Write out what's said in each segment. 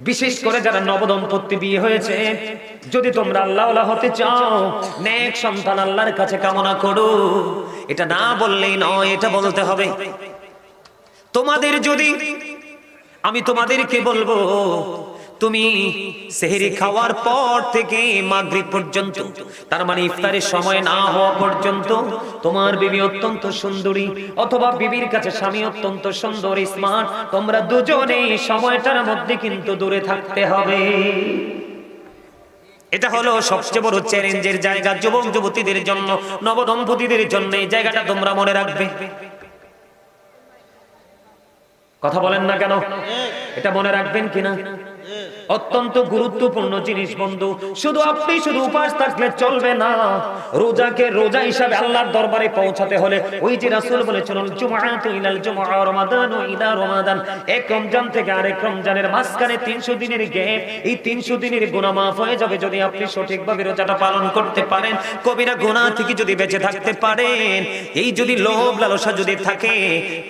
বিশেষ করে যারা নবদম্পতি বিয়ে হয়েছে, যদি তোমরা আল্লাহওয়ালা হতে চাও, নেক সন্তান আল্লাহর কাছে কামনা করো। এটা না বললেই নয়, এটা বলতে হবে। তোমাদের যদি আমি তোমাদেরকে বলবো, তুমি সেহরি খাওয়ার পর থেকে মাগরিব পর্যন্ত, তার মানে ইফতারের সময় না হওয়া পর্যন্ত তোমার বিবি অত্যন্ত সুন্দরী, অথবা বিবির কাছে স্বামী অত্যন্ত সুন্দর স্মার্ট, তোমরা দুজনেই সময়টার মধ্যে কিন্তু দূরে থাকতে হবে। এটা হলো সবচেয়ে বড় চ্যালেঞ্জের জায়গা যুবক যুবতীদের জন্য, নবদম্পতিদের জন্য। এই জায়গাটা তোমরা মনে রাখবে। কথা বলেন না কেন? এটা মনে রাখবেন কিনা? অত্যন্ত গুরুত্বপূর্ণ জিনিস বন্ধু। শুধু আপনি শুধু উপাস থাকলে চলবে না, রোজাকে রোজা হিসাবে আল্লাহর দরবারে পৌঁছাতে হলে ওই যে রাসূল বলেছেন, জুমআতু ইলাল জুমআ, রমাদানু ইলা রমাদান, এক রমজান থেকে আরেক রমজানের মাঝখানে 300 দিনের গ্যাপ, এই 300 দিনের গুনাহ মাফ হয়ে যাবে যদি আপনি সঠিকভাবে রোজাটা পালন করতে পারেন, কবিরা গুনাহ থেকে যদি বেঁচে থাকতে পারেন। এই যদি লোভ লালসা যদি থাকে,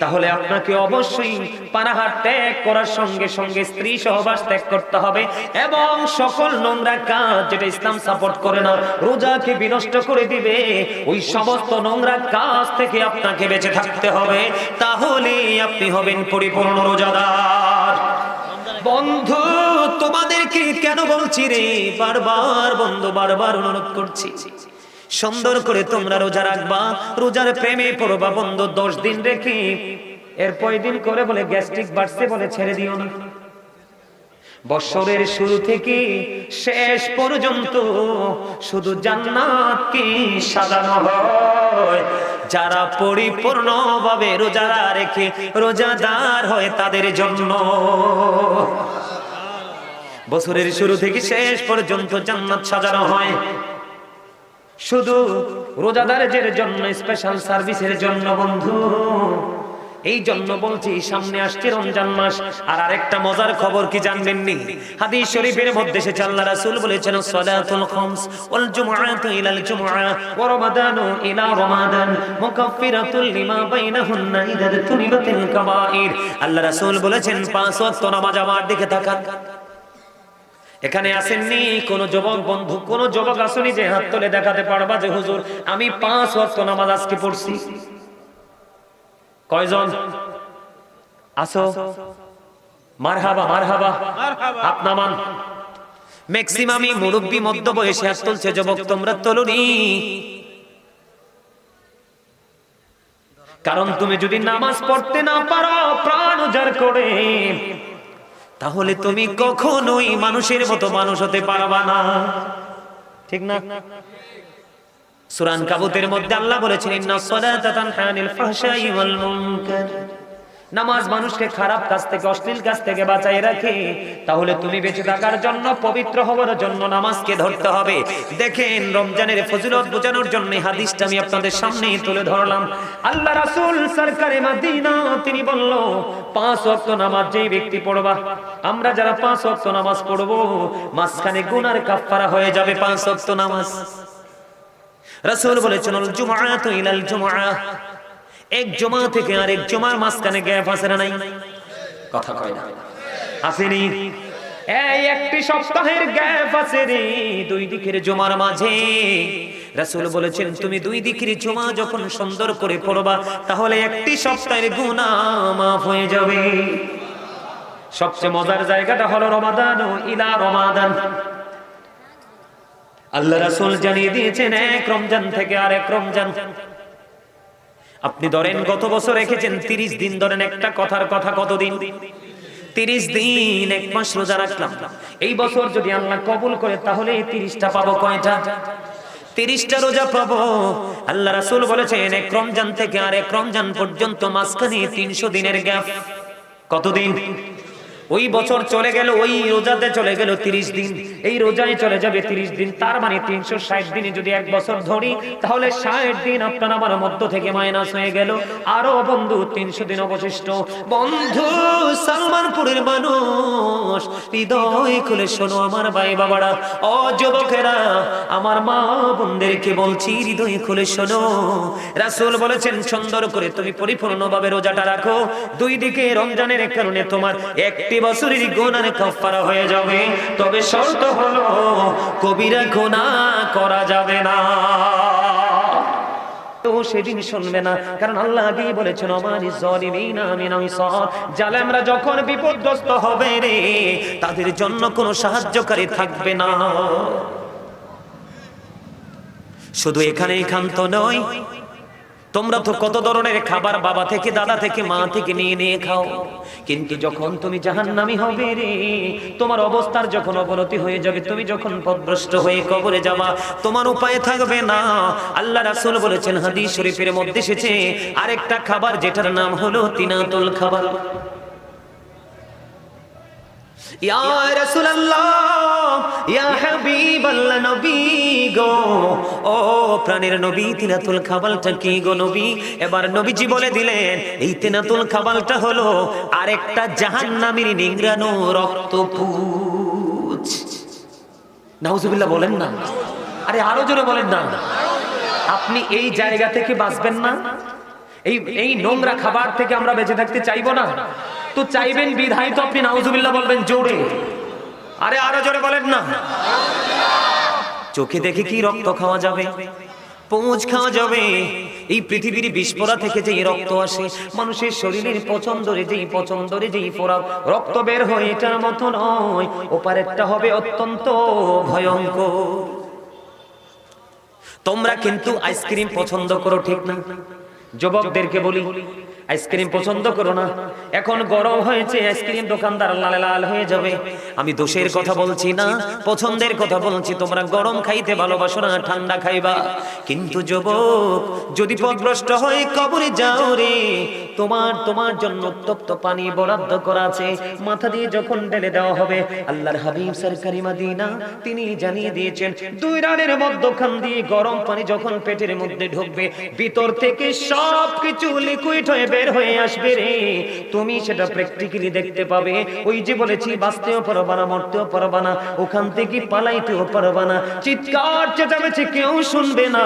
তাহলে আপনাকে অবশ্যই পানাহার ত্যাগ করার সঙ্গে সঙ্গে স্ত্রী সহবাস ত্যাগ করতে হবে, এবং সকল নোংরা কাজ যেটা ইসলাম সাপোর্ট করে না, রোজাকে বিনষ্ট করে দিবে, ওই সমস্ত নোংরা কাজ থেকে আপনাকে বেঁচে থাকতে হবে। তাহলে আপনি হবেন পরিপূর্ণ রোজাদার। বন্ধু, তোমাদেরকে কেন বলছি রে, বারবার বন্ধু, বারবার অনুরোধ করছি, সুন্দর করে তোমরা রোজা রাখবা, রোজার প্রেমে পড়বা বন্ধু। 10 দিন রেখে এরপর দিন করে বলে গ্যাস্ট্রিক বাড়ছে বলে ছেড়ে দিও না। বছরের শুরু থেকে শেষ পর্যন্ত শুধু জান্নাতকে সাজানো হয় যারা পরিপূর্ণভাবে রোজা রেখে রোজাদার হয় তাদের জন্য। বছরের শুরু থেকে শেষ পর্যন্ত জান্নাত সাজানো হয় শুধু রোজাদারদের জন্য, স্পেশাল সার্ভিসের জন্য বন্ধু। এই জন্য বলছি, সামনে আসছে রমজান মাস। আর আরেকটা মজার খবর কি জানবেন নি? হাদিস শরীফের মধ্যে এসেছে, আল্লাহ রাসূল বলেছেন, সালাতুল খামস ওয়াল জুমআতু ইলাল জুমআ ওয়া রমাদানু ইলা রমাদান মুকাফফিরাতুল লিমা বাইনাহুন্না ইযা তুনিবাতিল কাবাইর। আল্লাহ রাসূল বলেছেন, 5 ওয়াক্ত নামাজ। আমার দিকে তাকান। এখানে আসেননি কোন যুবক বন্ধু, কোন যুবক আসেনি যে হাত তুলে দেখাতে পারবা যে হুজুর আমি 5 ওয়াক্ত নামাজ আজকে পড়ছি? কয়জন আসো? মারহাবা, মারহাবা, হাত নামান। ম্যাক্সিমামই মুরব্বি, মধ্য বয়সে হাত তুলছে। যুবক তোমরা তোলনি, কারণ তুমি যদি নামাজ পড়তে না পারো প্রাণ উজাড় করে, তাহলে তুমি কখনোই মানুষের মতো মানুষ হতে পারবা না, ঠিক না? সূরা আনকাবুতের মধ্যে আল্লাহ বলেছেন, ইন্নাস সালাতা তানহা আনিল ফাহশাই ওয়াল মুনকার। নামাজ মানুষকে খারাপ কাজ থেকে, অশ্লীল কাজ থেকে বাঁচায় রাখে। তাহলে তুমি বেঁচে থাকার জন্য, পবিত্র হওয়ার জন্য নামাজকে ধরতে হবে। দেখেন, রমজানের ফজিলত বোঝানোর জন্য হাদিসটা আমি আপনাদের সামনে তুলে ধরলাম। আল্লাহ রাসূল সরকারে মদিনা তিনি বলল, 5 ওয়াক্ত নামাজ যেই ব্যক্তি পড়বা, আমরা যারা 5 ওয়াক্ত নামাজ পড়বো, মাঝখানে গুনার কাফারা হয়ে যাবে 5 ওয়াক্ত নামাজ। রাসূল বলেছেন, আল জুমআতু ইলাল জুমআ, এক জুমা থেকে আরেক জুমার মাঝখানে গ্যাপ আছে না নাই? কথা কয় না? আসেনি? এই একটি সপ্তাহের গ্যাপ আছে রে, 2 দিকের জুমার মাঝে। রাসূল বলেছেন, তুমি 2 দিকের জুমা যখন সুন্দর করে পড়বা, তাহলে একটি সপ্তাহের গুনাহ মাফ হয়ে যাবে। সবচেয়ে মজার জায়গাটা হলো রমাদান ইলা রমাদান। আল্লাহ রাসূল জানিয়ে দিয়েছেন, এক রমজান থেকে আরেক রমজান। আপনি ধরেন গত বছর রেখেছেন 30 দিন, ধরেন একটা কথার কথা কতদিন? 30 দিন, 1 মাস রোজা রাখলাম। এই বছর যদি আল্লাহ কবুল করে, তাহলে 30টা পাবো। কয়টা? 30টা রোজা পাবো। আল্লাহ রাসূল বলেছেন, এক রমজান থেকে আরেক রমজান পর্যন্ত মাঝখানে 300 দিনের গ্যাপ। কতদিন? ওই বছর চলে গেল, ওই রোজাতে চলে গেল 30 দিন, এই রোজায় চলে যাবে 30 দিন। তার মানে 360 দিনে যদি 1 বছর ধরি, তাহলে 60 দিন আপনার আমার মধ্য থেকে মাইনাস হয়ে গেল। আরো বন্ধু 300 দিন অবশিষ্ট। বন্ধু, সালমানপুরের মানুষ, হৃদয় খুলে শোনো আমার ভাই বাবারা, ও যুবকেরা, আমার মা বোনদেরকে বলছি, হৃদয় খুলে শোনো। রাসূল বলেছেন, সুন্দর করে তুমি পরিপূর্ণভাবে রোজাটা রাখো। 2 দিকে রমজানের কারণে তোমার একটি বছরের গুনাহ কাফারা হয়ে যাবে, তবে শর্ত হলো কবিরা গুনাহ করা যাবে না। তো সেদিন শুনবে না, কারণ আল্লাহ আগেই বলেছেন ওমানি যালিমিনা মিন আনসার, জালেমরা যখন বিপদগ্রস্ত হবে রে, তাদের জন্য কোনো সাহায্যকারী থাকবে না। শুধু এখানেই ক্ষান্ত নয়, তোমরা তো কত ধরনের খাবার বাবা থেকে, দাদা থেকে, মা থেকে নিয়ে নিয়ে খাও, কিন্তু যখন তুমি জাহান্নামী হবে রে, তোমার অবস্থার যখন অবনতি হয়ে যাবে, তুমি যখন পথভ্রষ্ট হয়ে কবরে যাবা, তোমার উপায় থাকবে না। আল্লাহ রাসূল বলেছেন, হাদিস শরীফের মধ্যে এসেছে আরেকটা খাবার যেটার নাম হলো তিনাতুল খাবার। ইয়া রাসূলুল্লাহ, ইয়া হাবিবাল্লাহ, নবী গো, ও প্রাণের নবী, তিনাতুল খাবালটা কি গো নবী? এবার নবীজি বলে দিলেন, এই তিনাতুল খাবালটা হলো আরেকটা জাহান্নামীর নিংড়ানো রক্তপুঁজ। নাউজুবিল্লাহ বলেন না, আরে আরো জোরে বলেন না। আপনি এই জায়গা থেকে বাঁচবেন না, এই নোংরা খাবার থেকে আমরা বেঁচে থাকতে চাইবো না, তো চাইবেন বিধায় তো আপনি নাউজুবিল্লাহ বলবেন জোরে, আরে আরো জোরে বলেন না। চোখে দেখে কি রক্ত খাওয়া যাবে? পুঁজ খাওয়া যাবে? এই পৃথিবীর বিস্ফোরা থেকে যেই রক্ত আসে, মানুষের শরীরের পছন্দরে যেই ফোড়া রক্ত বের হয়, এটার মতো নয়, ওপারেরটা হবে অত্যন্ত ভয়ঙ্কর। তোমরা কিন্তু আইসক্রিম পছন্দ করো, ঠিক না? যুবকদেরকে বলি, আইসক্রিম পছন্দ করো না, এখন গরম হয়েছে, আইসক্রিম দোকানদার লাল লাল হয়ে যাবে। আমি দোষের কথা বলছি না, পছন্দের কথা বলছি। তোমরা গরম খাইতে ভালোবাসো না, ঠান্ডা খাইবা। কিন্তু যুবক, যদি পথভ্রষ্ট হয়ে কবরে যাও রে, তোমার জন্য উত্তপ্ত পানি বরাদ্দ করা আছে, মাথা দিয়ে যখন ঢেলে দেওয়া হবে, আল্লাহর হাবিব সরকারি মদিনা তিনি জানিয়ে দিয়েছেন, 2 রানের মধ্যখান দিয়ে গরম পানি যখন পেটের মধ্যে ঢুকবে, ভিতর থেকে সবকিছু লিকুইড হয়ে বের হয়ে আসবে রে, তুমি সেটা প্র্যাকটিক্যালি দেখতে পাবে। ওই যে বলেছি, বাঁচতেও পারবা না, মরতেও পারবা না, ওখান থেকে পালাইতেও পারবা না, চিৎকার চেঁচামেচি কেউ শুনবে না।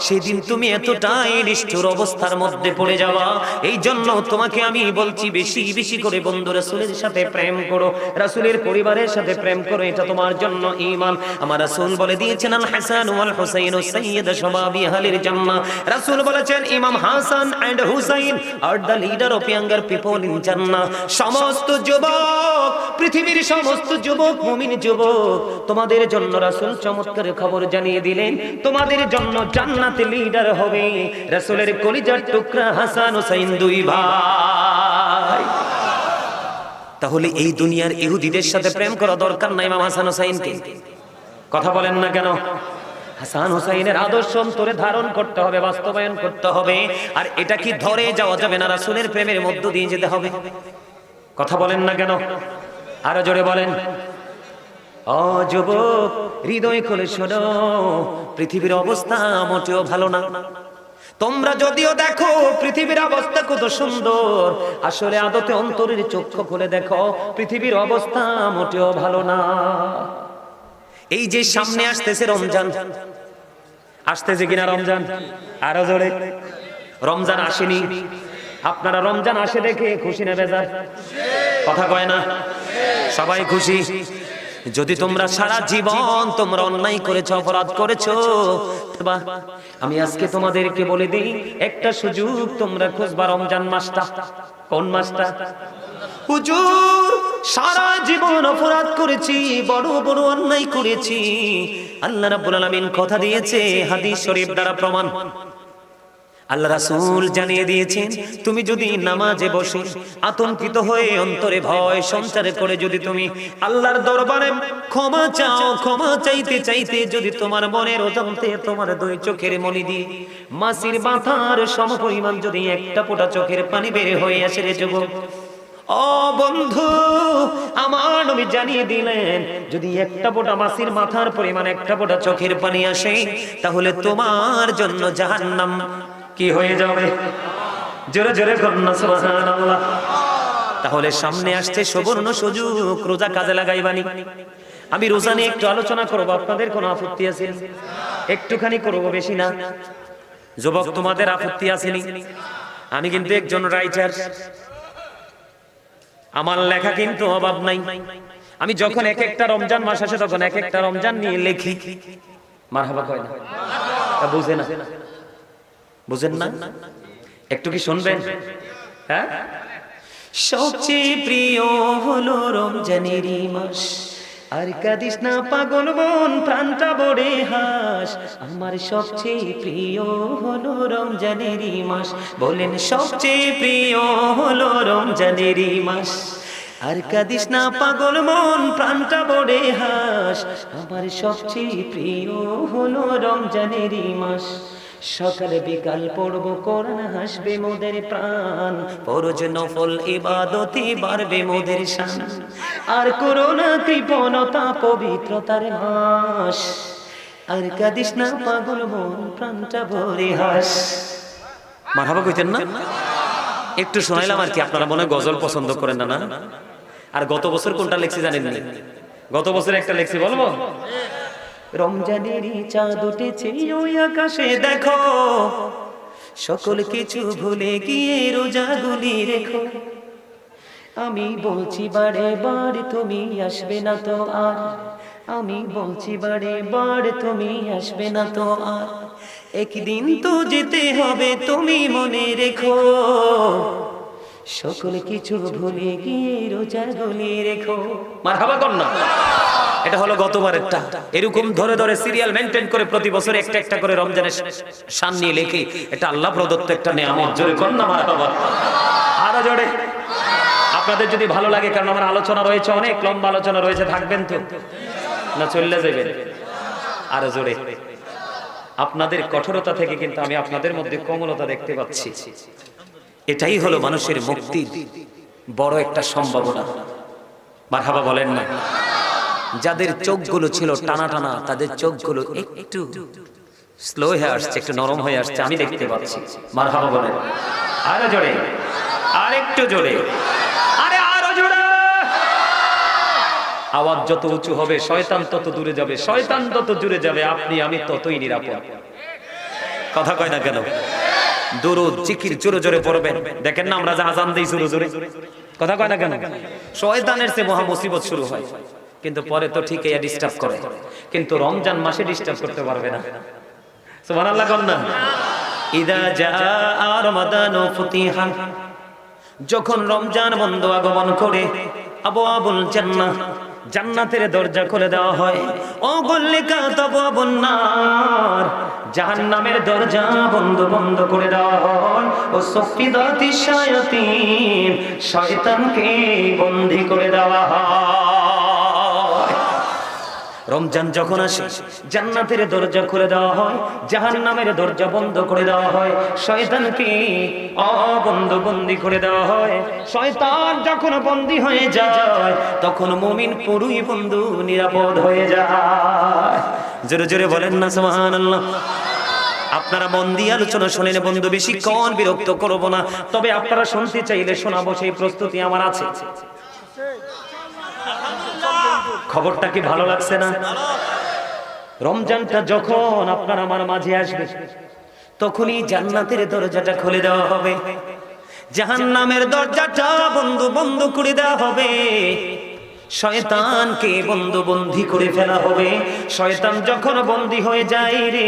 সেদিন তুমি এতটাই নিষ্ঠুর অবস্থার মধ্যে পড়ে যাবা। এই জন্য তোমাকে আমি বলছি, বেশি বেশি করে বন্ধু রাসূলের সাথে প্রেম করো, রাসূলের পরিবারের সাথে প্রেম করো, এটা তোমার জন্য ঈমান। আমার রাসূল বলে দিয়েছেন, আল হাসান ওয়াল হুসাইন সাইয়্যিদ শাবাবি আহলিল জান্নাহ। রাসূল বলেছেন, Imam Hasan and Hussain are the leader of younger people in জান্নাহ। সমস্ত যুবক, পৃথিবীর সমস্ত যুবক, মুমিন যুবক, তোমাদের জন্য রাসূল চমৎকার খবর জানিয়ে দিলেন, তোমাদের জন্য জান্নাতে লিডার হবে রাসূলের কলিজার টুকরা হাসান হুসাইন, 2 ভাই। তাহলে এই দুনিয়ার ইহুদিদের সাথে প্রেম করা দরকার না ইমাম হাসান হুসাইনকে? কথা বলেন না কেন? হাসান হুসাইনের আদর্শ অন্তরে ধারণ করতে হবে, বাস্তবায়ন করতে হবে। আর এটা কি ধরে যাওয়া যাবে না, রাসূলের প্রেমের মধ্য দিয়ে যেতে হবে। কথা বলেন না কেন? আরো জোরে বলেন। ও যুবক, হৃদয় খুলে শোনো, পৃথিবীর অবস্থা মোটেও ভালো না। তোমরা যদিও দেখো পৃথিবীর অবস্থা কত সুন্দর, আসলে আদতে অন্তরের চক্ষু খুলে দেখো, পৃথিবীর অবস্থা মোটেও ভালো না। এই যে সামনে আসতেছে রমজান, আসতেছে কিনা রমজান? আরো জোরে। রমজান আসেনি, আপনারা রমজান আসে দেখে খুশি না বেজার? কথা কয় না? সবাই খুশি। যদি তোমরা সারা জীবন তোমরা অন্যায় করেছো, অপরাধ করেছো, আমি আজকে তোমাদেরকে বলে দিই, একটা সুযোগ তোমরা খুঁজবা রমজান মাসটা। কোন মাসটা? হুজুর, সারা জীবন অপরাধ করেছি, বড় বড় অন্যায় করেছি। আল্লাহ রাব্বুল আলামিন কথা দিয়েছে, হাদিস শরীফ দ্বারা প্রমাণ। আল্লাহ রাসূল জানিয়ে দিয়েছেন, তুমি যদি নামাজে বসে আতঙ্কিত হয়ে অন্তরে ভয় সঞ্চার করে যদি তুমি আল্লাহর দরবারে ক্ষমা চাও, ক্ষমা চাইতে চাইতে যদি তোমার মনের অজান্তে তোমার 2 চোখের মনি দিয়ে মাছির মাথার সমপরিমাণ যদি একটা ফোঁটা চোখের পানি বের হয়ে আসে রে যুবক, ও বন্ধু, আমার নবী জানিয়ে দিলেন, যদি একটা ফোঁটা মাছির মাথার পরিমাণ একটা ফোঁটা চোখের পানি আসে, তাহলে তোমার জন্য জাহান্নাম কি হয়ে যাবে? জোরে জোরে কন্যা সুবহানাল্লাহ। তাহলে সামনে আসছে সুবর্ণ সুযোগ, রোজা কাজে লাগাইবানি। আমি রোজা নিয়ে একটু আলোচনা করব, আপনাদের কোনো আপত্তি আছে? একটুখানি করব, বেশি না। যুবক, তোমাদের আপত্তি আসেনি? আমি কিন্তু একজন রাইটার, আমার লেখা কিন্তু অভাব নাই। আমি যখন এক একটা রমজান মাস আসে তখন এক একটা রমজান নিয়ে লিখি। মারহাবা কয় না? বুঝে না? বুঝেন না? একটু কি শুনবেন? হ্যাঁ, সবচেয়ে প্রিয় হলো রমজানেরই মাস, আর কাঁদিস না পাগল মন, প্রাণটা বড়ে হাস। আমার সবচেয়ে প্রিয় হলো রমজানেরই মাস, বলেন সবচেয়ে প্রিয় হলো রমজানেরই মাস, আর কাঁদিস না পাগল মন, প্রাণটা বড়ে হাস। আমার সবচেয়ে প্রিয় হলো রমজানেরই মাস, সকালে বিকাল পড়ব কোরআন, হাসবে মোদের প্রাণ, ফরজ নফল ইবাদতে বাড়বে মোদের শান, আর করোনা কৃপণতা পবিত্রতার মাস, আর কাঁদিস না পাগল মন, প্রাণটা ভরে হাস। মারহাবা কইতেন না? একটু শোনাইলাম আর কি। আপনারা মনে হয় গজল পছন্দ করেন না, না? আর গত বছর কোনটা লেখছি জানেন না? গত বছর একটা লেখছি, বলবো? রমজানেরই চাঁদ উঠেছে ওই আকাশে দেখো, সকল কিছু ভুলে গিয়ে রোজাগুলি রেখো। আমি বলছি বারে বার তুমি আসবে না তো আর, আমি বলছি বারে বার তুমি আসবে না তো আর, একদিন তো যেতে হবে তুমি মনে রেখো, সকল কিছু ভুলে গিয়ে রোজাগুলি রেখো। মারহাবা কর না? এটা হলো গতবারেরটা। এরকম ধরে ধরে সিরিয়াল মেনটেন করে প্রতি বছর একটা একটা করে রমজানের শান নিয়ে লেখে। এটা আল্লাহ প্রদত্ত একটা নেয়ামত। জোরে কর না মারহাবা, আরো জোরে। আপনাদের যদি ভালো লাগে, কারণ আমার আলোচনা রয়েছে, অনেক লম্বা আলোচনা রয়েছে, থাকবেন তো না চলে যাবেন? আরো জোরে। আপনাদের কঠোরতা থেকে কিন্তু আমি আপনাদের মধ্যে কোমলতা দেখতে পাচ্ছি। এটাই হলো মানুষের মুক্তির বড় একটা সম্ভাবনা। মারহাবা বলেন না? যাদের চোখগুলো ছিল টানা টানা, তাদের চোখগুলো একটু স্লো হয়ে আসছে, একটু নরম হয়ে আসছে, আমি দেখতে পাচ্ছি। মারহাবা বলেন। আরো জোরে, আর একটু জোরে, আরে আরো জোরে। আওয়াজ যত উঁচু হবে শয়তান তত দূরে যাবে, শয়তান তত দূরে যাবে, আপনি আমি ততই নিরাপদ। কথা কয় না কেন? দুরূদ জিকির জোরে জোরে পড়বেন। দেখেন না আমরা যা আযান দেই জোরে জোরে, কথা কয় না কেন? শয়তানের চেয়ে মহা মুসিবত শুরু হয়, কিন্তু পরে তো ঠিক এই ডিস্টার্ব করে, কিন্তু রমজান মাসে ডিস্টার্ব করতে পারবে না। সুবহানাল্লাহ কোন না? ইদা জাআ রমাদানু ফুতিহা, যখন রমজান বন্ধ আগমন করে, আবওয়াবুল জান্নাহ, জান্নাতের দরজা খুলে দেওয়া হয়। ও গুল্লিকাত আবওয়াবুন নার, জাহান্নামের দরজা বন্ধ বন্ধ করে দেওয়া হয়। ও সুফিদাতিশ শায়াতিন, শয়তানকে বন্দী করে দেওয়া হয়। রমজান যখন আসে জান্নাতের দরজা খুলে দেওয়া হয়, জাহান্নামের দরজা বন্ধ করে দেওয়া হয়, শয়তানকে বন্দী করে দেওয়া হয়। শয়তান যখন বন্দী হয়ে যায় তখন মুমিন পুরোই বন্ধু নিরাপদ হয়ে যায়। জোরে জোরে বলেন না সুবহানাল্লাহ। আপনারা মন দিয়ে আলোচনা শুনেন বন্ধু, বেশিক্ষণ বিরক্ত করব না, তবে আপনারা শুনতে চাইলে শোনাবো, সেই প্রস্তুতি আমার আছে। খবরটা কি ভালো লাগছে না? রমজানটা যখন আপনার আমার মাঝে আসবে তখনই জান্নাতের দরজাটা খুলে দেওয়া হবে, জাহান্নামের দরজাটা বন্ধ বন্ধ করে দেওয়া হবে, শয়তানকে বন্দী করে ফেলা হবে। শয়তান যখন বন্দী হয়ে যায় রে,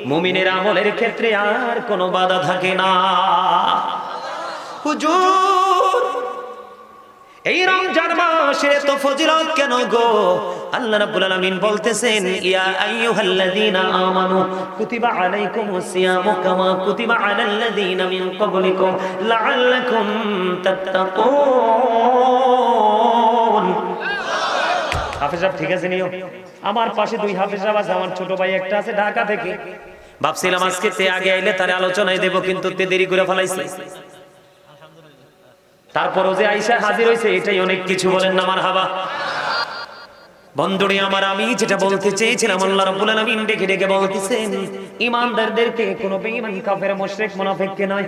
মুমিনের আমলের ক্ষেত্রে আর কোনো বাধা থাকে না। হুজুর, এই রমজান মাসে এত ফজিলত কেন গো? আল্লাহ রাব্বুল আলামিন বলতেছেন, ইয়া আইয়ুহাল্লাযীনা আমানু কুতিবা আলাইকুমুস সিয়ামু কামা কুতিবা আলাল্লাযীনা মিন ক্বাবলিকুম লাআল্লাকুম তাত্তাকুন। হাফেজ সাহেব ঠিক আছে নিও? আমার পাশে দুই হাফেজ সাহেব আছে, আমার ছোট ভাই একটা আছে ঢাকা থেকে। ভাবছিলাম আজকে তে আগে আইলে তারে আলোচনায় দেব, কিন্তু তে দেরি করে ফেলাইছে। তারপরও যে আয়েশা হাজির হয়েছে, এটাই অনেক কিছু। বলেন না মারহাবা। বন্ধুরে আমার, আমি যেটা বলতে চেয়েছিলাম, আল্লাহ রাব্বুল আলামিন ডেকে ডেকে বলতেছেন ঈমানদারদেরকে, কোন বেঈমান কাফের মুশরিক মুনাফিককে নয়।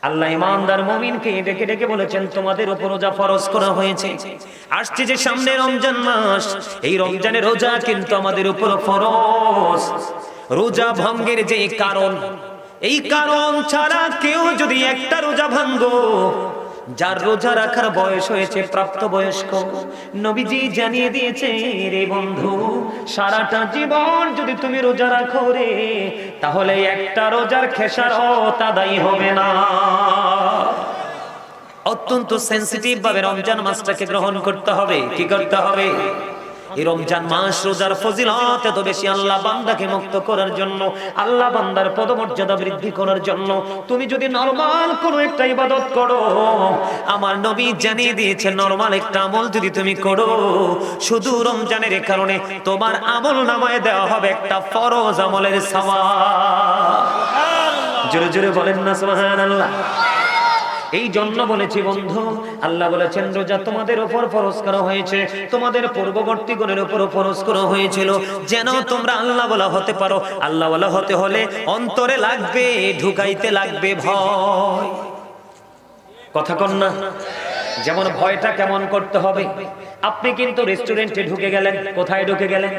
আল্লাহ ঈমানদার মুমিনকে ডেকে ডেকে বলেছেন, তোমাদের উপর রোজা ফরজ করা হয়েছে। আসছে যে সামনে রমজান মাস, এই রমজানের রোজা কিন্তু আমাদের উপর ফরজ। রোজা ভঙ্গের যে কারণ, এই কারণ ছাড়া কেউ যদি একটা রোজা ভাঙ্গো, যার রোজা রাখার বয়স হয়েছে প্রাপ্তবয়স্ক, নবীজি জানিয়ে দিয়েছে রে বন্ধু, সারাটা জীবন যদি তুমি রোজা রাখো রে, তাহলে একটা রোজার খেসারত আদায় হবে না। অত্যন্ত সেনসিটিভ ভাবে রমজান মাসটাকে গ্রহণ করতে হবে। কি করতে হবে? এই রমজান মাস রোজার ফজিলত এত বেশি, আল্লাহ বান্দাকে মুক্ত করার জন্য, আল্লাহ বান্দার পদমর্যাদা বৃদ্ধি করার জন্য। তুমি যদি নরমাল কোনো একটা ইবাদত করো, আমার নবী জানিয়ে দিয়েছে নরমাল একটা আমল যদি তুমি করো, শুধু রমজানের কারণে তোমার আমল নামায় দেওয়া হবে একটা ফরজ আমলের সওয়াব। জোরে জোরে বলেন না সুবহানাল্লাহ। এই জন্য বলেছি বন্ধু, আল্লাহ বলেছেন রোজা তোমাদের উপর ফরজ করা হয়েছে, তোমাদের পূর্ববর্তী গণের উপর ফরজ করা হয়েছিল, যেন তোমরা আল্লাহ বলা হতে পারো। আল্লাহ বলা হতে হলে অন্তরে লাগবে, ঢুকাইতে লাগবে ভয়। কথা কন না? যেমন ভয়টা কেমন করতে হবে? আপনি কিন্তু রেস্টুরেন্টে ঢুকে গেলেন। কোথায় ঢুকে গেলেন?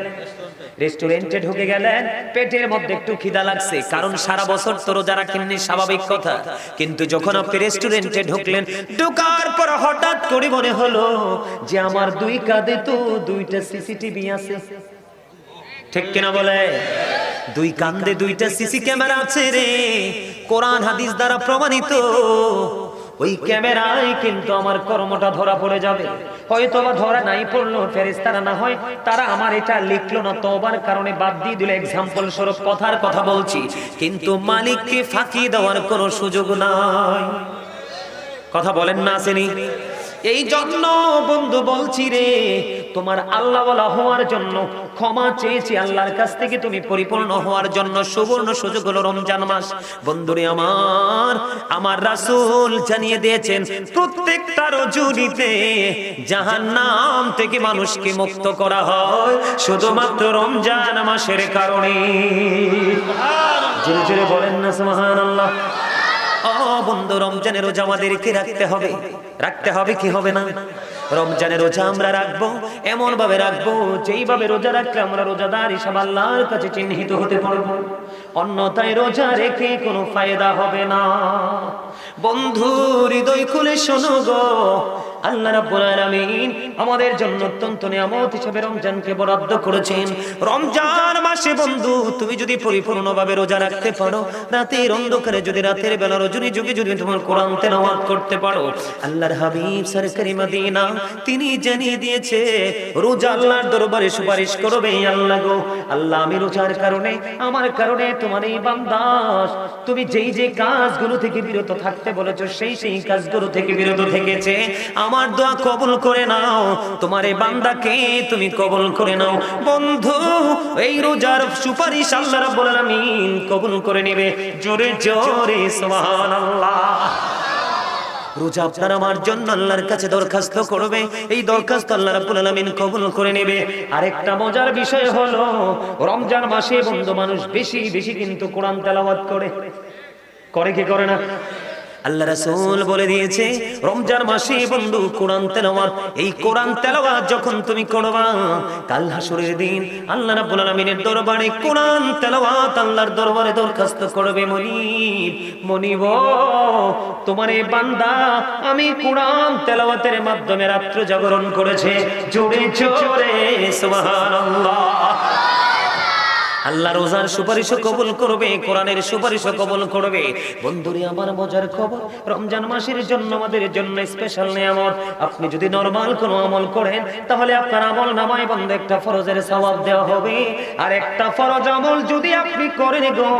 রেস্টুরেন্টে ঢুকে গেলেন, পেটের মধ্যে একটু খিদা লাগছে, কারণ সারা বছর তো রোজা রাখেননি, স্বাভাবিক কথা। কিন্তু যখন আপনি রেস্টুরেন্টে ঢুকলেন, ঢোকার পর হঠাৎ করে মনে হলো যে আমার দুই কাঁধে তো দুইটা সিসিটিভি আছে। ঠিক কিনা বলে? দুই কাঁধে দুইটা সিসি ক্যামেরা আছে রে, কোরআন হাদিস দ্বারা প্রমাণিত। ওই ক্যামেরায় কিন্তু আমার কর্মটা ধরা পড়ে যাবে। হয়তো বা ধরা নাই পড়লো, ফেরেশতারা না হয় তারা আমার এটা লিখলো না, তওবার কারণে বাদ দিয়ে দিল, এক্সাম্পল স্বরূপ কথার কথা বলছি, কিন্তু মালিককে ফাঁকি দেওয়ার কোনো সুযোগ নাই। কথা বলেন না? আসেনি? এই জন্য বন্ধু বলছি রে, তোমার আল্লাহ ওয়ালা হওয়ার জন্য ক্ষমা চেয়েছি আল্লাহর কাছ থেকে, তুমি পরিপূর্ণ হওয়ার জন্য সুবর্ণ সুযোগ হলো রমজান মাস। বন্ধুরে আমার রাসূল জানিয়ে দিয়েছেন প্রত্যেকটা রজনীতে জাহান্নাম থেকে মানুষকে মুক্ত করা হয় শুধুমাত্র রমজান মাসের কারণে। জোরে জোরে বলেন না সুবহানাল্লাহ। ও বন্ধু, রমজানের রোজা আমাদেরকে রাখতে হবে। রাখতে হবে কি হবে না? রমজানের রোজা আমরা রাখবো, এমন ভাবে রাখবো যেইভাবে রোজা রাখলে আমরা রোজাদার হিসাবে আল্লাহর কাছে চিহ্নিত হতে পারবো। অন্যথায় রোজা রেখে কোনো ফায়দা হবে না। বন্ধু হৃদয় খুলে শোনো গো, আল্লাহ রাব্বুল আলামিন আমাদের জন্য অত্যন্ত নিয়ামত হিসেবে রমজানকে বরাদ্দ করেছেন। রমজান মাসে বন্ধু তুমি যদি পরিপূর্ণভাবে রোজা রাখতে পারো, রাতের অন্ধকারে যদি রাতের বেলা রজনী যুগে যদি তোমার কোরআন তেলাওয়াত করতে পারো, আল্লাহর হাবিব সরকারি মদিনা তিনি জানিয়ে দিয়েছে রোজা আল্লাহর দরবারে সুপারিশ করবে। আল্লাহ গো, আল্লাহ আমি রোজার কারণে, আমার কারণে তোমার এই বান্দা তুমি যেই যে কাজগুলো থেকে বিরত থাকতে বলেছো, সেই সেই কাজগুলো থেকে বিরত থেকেছে, আমার দোয়া কবুল করে নাও, তোমার এই বান্দাকে তুমি কবুল করে নাও। বন্ধু এই রোজার সুপারিশ আল্লাহ রাব্বুল আলামিন কবুল করে নেবে। জোরে জোরে সুবহানাল্লাহ। রোজা আপনার আমার জন্য আল্লাহর কাছে দরখাস্ত করবে, এই দরখাস্ত আল্লাহ রাব্বুল আলামিন কবুল করে নেবে। আরেকটা মজার বিষয় হলো রমজান মাসে বন্ধু মানুষ বেশি বেশি কিন্তু কোরআন তেলাওয়াত করে। করে কি করে না? আল্লাহ রাসূল বলে দিয়েছে রমজান মাসে বন্ধু কোরআন তেলাওয়াত, এই কোরআন তেলাওয়াত যখন তুমি করবা, কাল হাসরের দিন আল্লাহ রাব্বুল আলামিনের দরবারে কোরআন তেলাওয়াত আল্লাহর দরবারে দরখাস্ত করবে, মনিব মনিব তোমার এই বান্দা আমি কোরআন তেলাওয়াতের মাধ্যমে রাত্র জাগরণ করেছে। জোরে জোরে সুবহানাল্লাহ। আল্লাহ রোজার সুপারিশও কবুল করবে, কোরআনের সুপারিশও কবুল করবে। বন্ধুরে আমার মজার খবর, রমজান মাসের জন্য আমাদের জন্য স্পেশাল নিয়ামত। আপনি যদি নরমাল কোনো আমল করেন, তাহলে আপনার আমল নামায় বন্ধ একটা ফরজের সওয়াব দেওয়া হবে। আর একটা ফরজ আমল যদি আপনি করেন গো,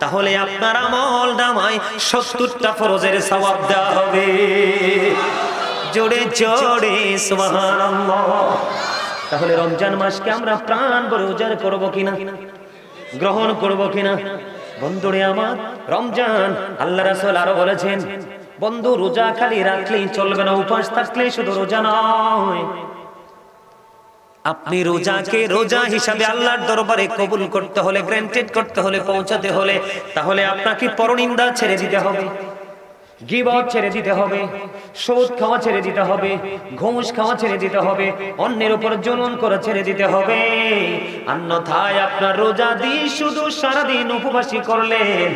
তাহলে আপনার আমল নামায় 70টা ফরজের সওয়াব দেওয়া হবে। জোরে জোরে সুবহানাল্লাহ। তাহলে রমজান মাসকে আমরা প্রাণ ভরে উজাড় করব কিনা, গ্রহণ করব কিনা? বন্ধুরে আমার রমজান আল্লাহ রাসূল আরো বলেছেন বন্ধু রোজা খালি রাখলেই চলবে না, উপাস থাকলেই শুধু রোজা নয়, আপনি রোজাকে রোজা হিসাবে আল্লাহর দরবারে কবুল করতে হলে, গ্র্যান্টেড করতে হলে, পৌঁছাতে হলে, তাহলে আপনাকে পরনিন্দা ছেড়ে দিতে হবে। গীবত ছেড়ে দিতে হবে, সুদ খাওয়া ছেড়ে দিতে হবে, ঘুষ খাওয়া ছেড়ে দিতে হবে, অন্যের উপর জুলুম করা ছেড়ে দিতে হবে। অন্যথায় আপনার রোজা দিয়ে শুধু সারাদিন উপবাসী করলেন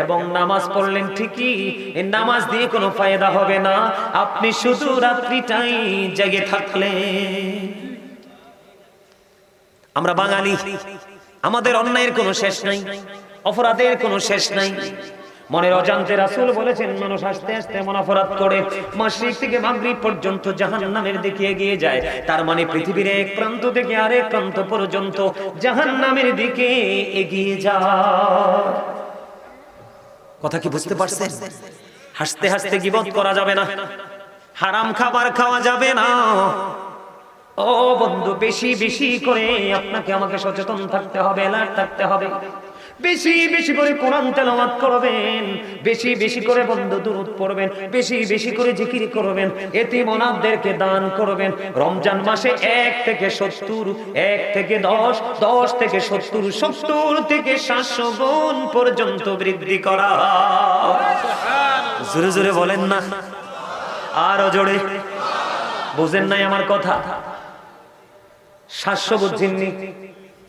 এবং নামাজ পড়লেন ঠিকই, এই নামাজ দিয়ে কোনো ফায়দা হবে না, আপনি শুধু রাত্রিটাই জেগে থাকলেন। আমরা বাঙালি, আমাদের অন্যায়ের কোনো শেষ নাই, অপরাধের কোনো শেষ নাই। মনের অজান্তে রাসূল বলেছেন, মানুষ আস্তে আস্তে এমন অপরাধ করে মাশরিক থেকে মাগরিব পর্যন্ত জাহান্নামের দিকে এগিয়ে যায়। তার মানে পৃথিবীর এক প্রান্ত থেকে আরেক প্রান্ত পর্যন্ত জাহান্নামের দিকে এগিয়ে যায়। কথা কি বুঝতে পারছেন? হাসতে হাসতে গীবত করা যাবে না, হারাম খাবার খাওয়া যাবে না। ও বন্ধু, বেশি বেশি করে আপনাকে আমাকে সচেতন থাকতে হবে, অ্যালার্ট থাকতে হবে। বেশি বেশি করে কোরআন তেলাওয়াত করবেন, বেশি বেশি করে বন্ধু দুরূদ পড়বেন, বেশি বেশি করে জিকির করবেন, এতিম অনাথদেরকে দান করবেন। রমজান মাসে 1 থেকে 70, 1 থেকে 10, 10 থেকে 70, 70 থেকে 700 গুণ পর্যন্ত বৃদ্ধি করা। জোরে জোরে বলেন না, আরো জোরে। বুঝেন নাই আমার কথা? 700 বুঝছেননি?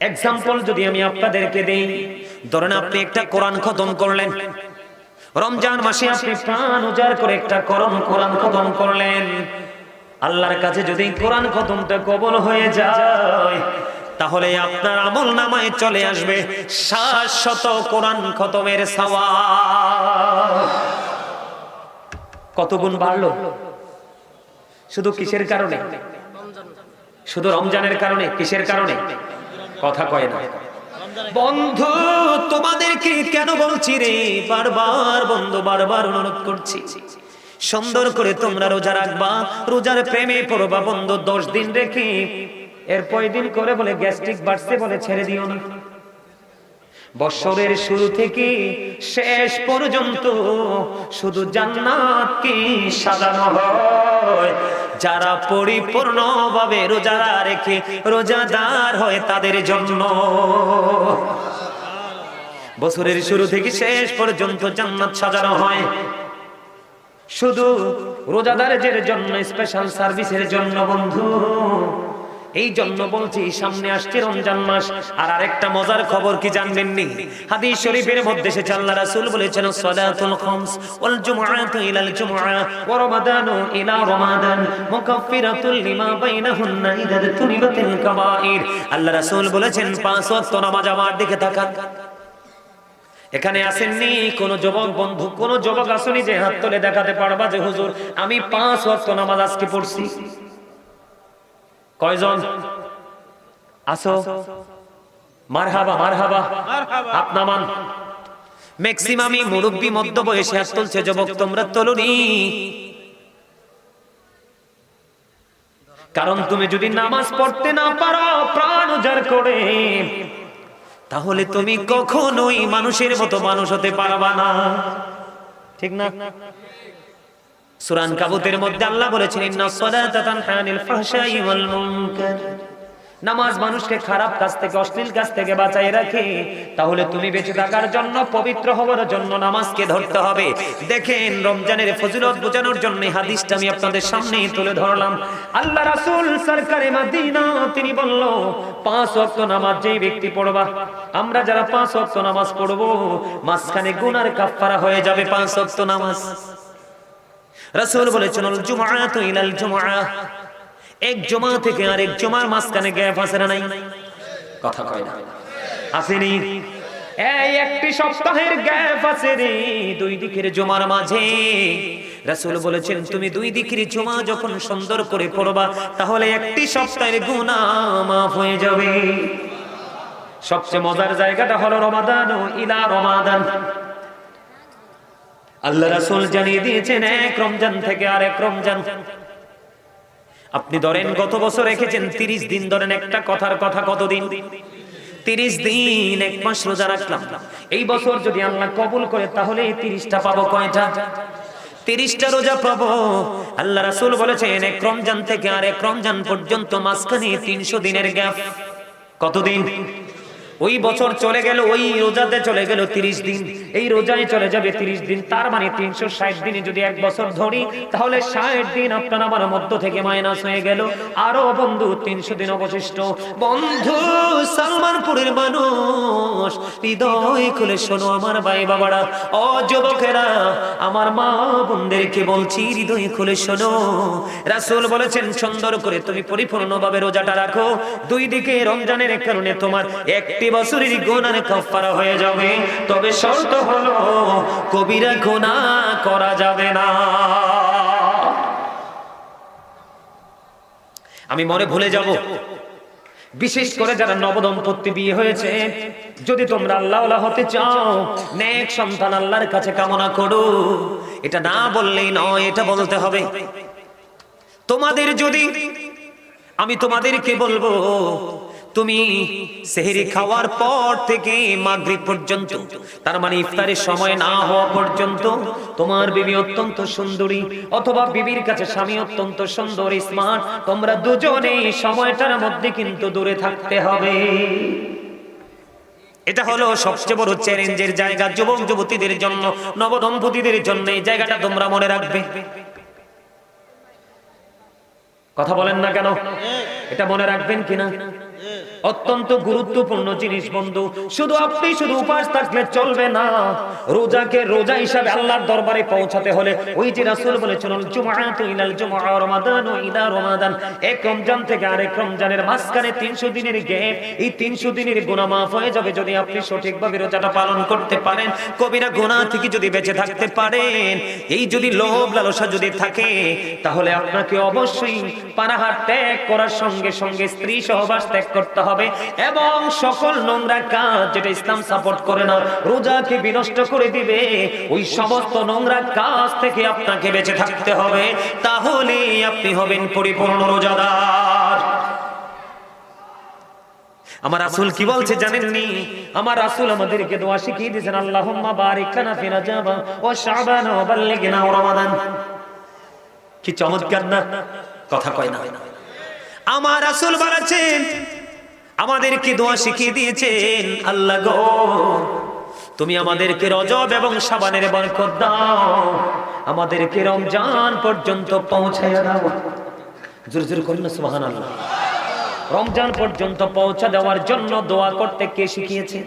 এক্সাম্পল যদি আমি আপনাদেরকে দেই, ধরেন আপনি একটা কোরআন খতম করলেন রমজান মাসে, আপনি প্রাণ উজাড় করে একটা কোরআন খতম করলেন। আল্লাহর কাছে যদি কোরআন খতমটা কবুল হয়ে যায়, তাহলে আপনার আমল নামায় চলে আসবে 700 কোরআন খতমের সওয়াব। কত গুণ বাড়লো? শুধু কিসের কারণে? শুধু রমজানের কারণে। কিসের কারণে? কথা কয় না। বন্ধু, তোমাদেরকে কেন বলছি রে, বারবার বন্ধু, বারবার অনুরোধ করছি, সুন্দর করে তোমরা রোজা রাখবা, রোজার প্রেমে পড়বা বন্ধু। 10 দিন রেখে এরপর দিন করে বলে গ্যাস্ট্রিক বাড়ছে বলে ছেড়ে দিও না। বছরের শুরু থেকে শেষ পর্যন্ত শুধু জান্নাতকে সাজানো হয়। যারা পরিপূর্ণভাবে রোজা রেখে রোজাদার হয় তাদের জন্য বছরের শুরু থেকে শেষ পর্যন্ত জান্নাত সাজানো হয়। শুধু রোজাদারদের জন্য, স্পেশাল সার্ভিসের জন্য বন্ধু। এই জন্য বলছি, সামনে আসছে রমজান মাস। আর আরেকটা মজার খবর কি জানবেন নি? হাদিস শরীফের মধ্যে এসেছে, আল্লাহ রাসূল বলেছেন, সালাতুল খামস ওয়াল জুমআতু ইলাল জুমআ ওয়া রমাদানু ইলা রমাদান মুকাফফিরাতুল লিমা বাইনাহুন্না ইযা তুনিবাতিল কাবাইর। আল্লাহ রাসূল বলেছেন, 5 ওয়াক্ত নামাজ। আমার দিকে তাকান। এখানে আসেননি কোন যুবক বন্ধু, কোন যুবক আসেনি যে হাত তুলে দেখাতে পারবা যে হুজুর আমি 5 ওয়াক্ত নামাজ আজকে পড়ছি? কয়জন আসো? মারহাবা, মারহাবা। আপনামান ম্যাক্সিমামই মুরব্বি, মধ্য বয়সে হাত তুলছে। যুবক তোমরা তোলনি, কারণ তুমি যদি নামাজ পড়তে না পারো প্রাণ উজাড় করে, তাহলে তুমি কখনোই মানুষের মতো মানুষ হতে পারবা না। ঠিক না? সূরা আনকাবুতের মধ্যে আল্লাহ বলেছেন, ইন্নাস সালাতা তানহা আনিল ফাহশাই ওয়াল মুনকার। নামাজ মানুষকে খারাপ কাজ থেকে, অশ্লীল কাজ থেকে বাঁচায় রাখে। তাহলে তুমি বেঁচে থাকার জন্য, পবিত্র হওয়ার জন্য নামাজকে ধরতে হবে। দেখেন, রমজানের ফজিলত বোঝানোর জন্য হাদিসটা আমি আপনাদের সামনে তুলে ধরলাম। আল্লাহ রাসূল সরকারে মদিনা তিনি বলল, 5 ওয়াক্ত নামাজ যেই ব্যক্তি পড়বা, আমরা যারা 5 ওয়াক্ত নামাজ পড়বো, মাঝখানে গুনার কাফফারা হয়ে যাবে 5 ওয়াক্ত নামাজ। রাসূল বলেছেন, আল জুমআতু ইলাল জুমআ, এক জুমা থেকে আরেক জুমার মাঝখানে গ্যাপ আছে না নাই? কথা কয় না, আসেনি? এই একটি সপ্তাহের গ্যাপ আছে রে 2 দিকের জুমার মাঝে। রাসূল বলেছেন, তুমি 2 দিকের জুমা যখন সুন্দর করে পড়বা, তাহলে একটি সপ্তাহের গুনাহ মাফ হয়ে যাবে। সবচেয়ে মজার জায়গাটা হলো রমাদান ইলা রমাদান। আল্লাহ রাসূল জানিয়ে দিয়েছেন, এক রমজান থেকে আরেক রমজান। আপনি ধরেন গত বছর রেখেছেন 30 দিন, ধরেন একটা কথার কথা কতদিন? 30 দিন, 1 মাস রোজা রাখলাম। এই বছর যদি আল্লাহ কবুল করে, তাহলে 30টা পাবো। কয়টা? 30টা রোজা পাবো। আল্লাহ রাসূল বলেছেন, এক রমজান থেকে আরেক রমজান পর্যন্ত মাঝখানে 300 দিনের গ্যাপ। কতদিন? ওই বছর চলে গেল, ওই রোজাতে চলে গেল 30 দিন। এই রোজায় চলে যাবে 30 দিন, তার মানে 360 দিনে যদি 1 বছর ধরি তাহলে 60 দিন আপনার আমার মধ্য থেকে মাইনাস হয়ে গেল। আরো বন্ধু 300 দিন অবশিষ্ট। বন্ধু সালমানপুরের মানুষ হৃদয় খুলে শোনো আমার ভাই বাবারা, ও যুবকেরা, আমার মা বোনদেরকে বলছি হৃদয় খুলে শোনো। রাসূল বলেছেন সুন্দর করে তুমি পরিপূর্ণভাবে রোজাটা রাখো, দুই দিকে রমজানের কারণে তোমার একটি বছরের গুনাহ কাফারা হয়ে যাবে, তবে শর্ত হলো কবিরা গুনাহ করা যাবে না। আমি মনে ভুলে যাব, বিশেষ করে যারা নবদম্পতি বিয়ে হয়েছে, যদি তোমরা আল্লাহওয়ালা হতে চাও, নেক সন্তান আল্লাহর কাছে কামনা করো, এটা না বললেই নয়, এটা বলতে হবে। তোমাদের যদি, আমি তোমাদেরকে বলবো, তুমি সেহরি খাওয়ার পর থেকে মাগরিব পর্যন্ত, তার মানে ইফতারের সময় না হওয়া পর্যন্ত তোমার বিবি অত্যন্ত সুন্দরী অথবা বিবির কাছে স্বামী অত্যন্ত সুন্দর স্মার্ট, তোমরা দুজনে সময়টার মধ্যে কিন্তু দূরে থাকতে হবে। এটা হলো সবচেয়ে বড় চ্যালেঞ্জের জায়গা যুবক যুবতীদের জন্য, নবদম্পতিদের জন্য। এই জায়গাটা তোমরা মনে রাখবে। কথা বলেন না কেন? এটা মনে রাখবেন কিনা? অত্যন্ত গুরুত্বপূর্ণ জিনিস বন্ধু। শুধু আপনি শুধু উপাস থাকলে চলবে না, রোজাকে রোজা হিসাবে আল্লাহর দরবারে পৌঁছাতে হলে ওই যে রাসূল বলেছেন জুমআতু ইলাল জুমআ রমাদানু ইলা রমাদান, এক রমজান থেকে আরেক রমজানের মাঝখানে 300 দিনের গ্যাপ, এই 300 দিনের গুনাহ মাফ হয়ে যাবে যদি আপনি সঠিকভাবে রোজাটা পালন করতে পারেন, কবিরা গুনাহ থেকে যদি বেঁচে থাকতে পারেন। এই যদি লোভ লালসা যদি থাকে, তাহলে আপনাকে অবশ্যই পানাহার ত্যাগ করার সঙ্গে সঙ্গে স্ত্রী সহবাস ত্যাগ করতে হবে এবং সকল নোংরা কাজ যেটা ইসলাম সাপোর্ট করে না, রোজাকে বিনষ্ট করে দিবে, ওই সমস্ত নোংরা কাজ থেকে আপনাকে বেঁচে থাকতে হবে, তাহলে আপনি হবেন পরিপূর্ণ রোজাদার। আমার রাসূল কি বলছে জানেননি? আমার রাসূল আমাদেরকে দোয়া শিখিয়ে দিয়েছেন, আল্লাহুম্মা বারিক লানা ফি রাজাব ওয়া শাবান ওয়া বাল্লিগনা রমাদান। কি চমৎকার না? কথা কয় না? আমার রাসূল বলেছেন, আমাদেরকে দোয়া শিখিয়ে দিয়েছেন, আল্লাহ গো তুমি আমাদেরকে রজব এবং শাবানের বরকত দাও, আমাদেরকে রমজান পর্যন্ত পৌঁছায়া দাও। জোরে জোরে করুন না সুবহানাল্লাহ। রমজান পর্যন্ত পৌঁছা দেওয়ার জন্য দোয়া করতে কে শিখিয়েছে?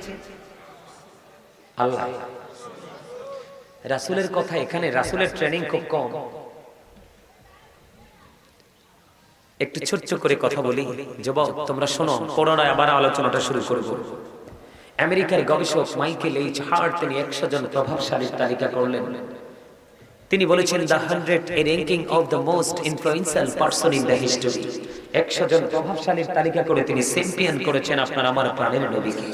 আল্লাহ। রাসূলের কথা এখানে, রাসূলের ট্রেনিং খুব কম। একটু ছোট্ট করে কথা বলি, যুবক তোমরা শোনো, পুনরায় আবার আলোচনাটা শুরু করব। আমেরিকার গবেষক মাইকেল এইচ হার্ট তিনি 100 জন প্রভাবশালীর তালিকা করলেন। তিনি বলেছেন the 100 A ranking of the most influential person in the history. 100 জন প্রভাবশালীর তালিকা করে তিনি চ্যাম্পিয়ন করেছেন আপনার আমার প্রাণের নবীকে।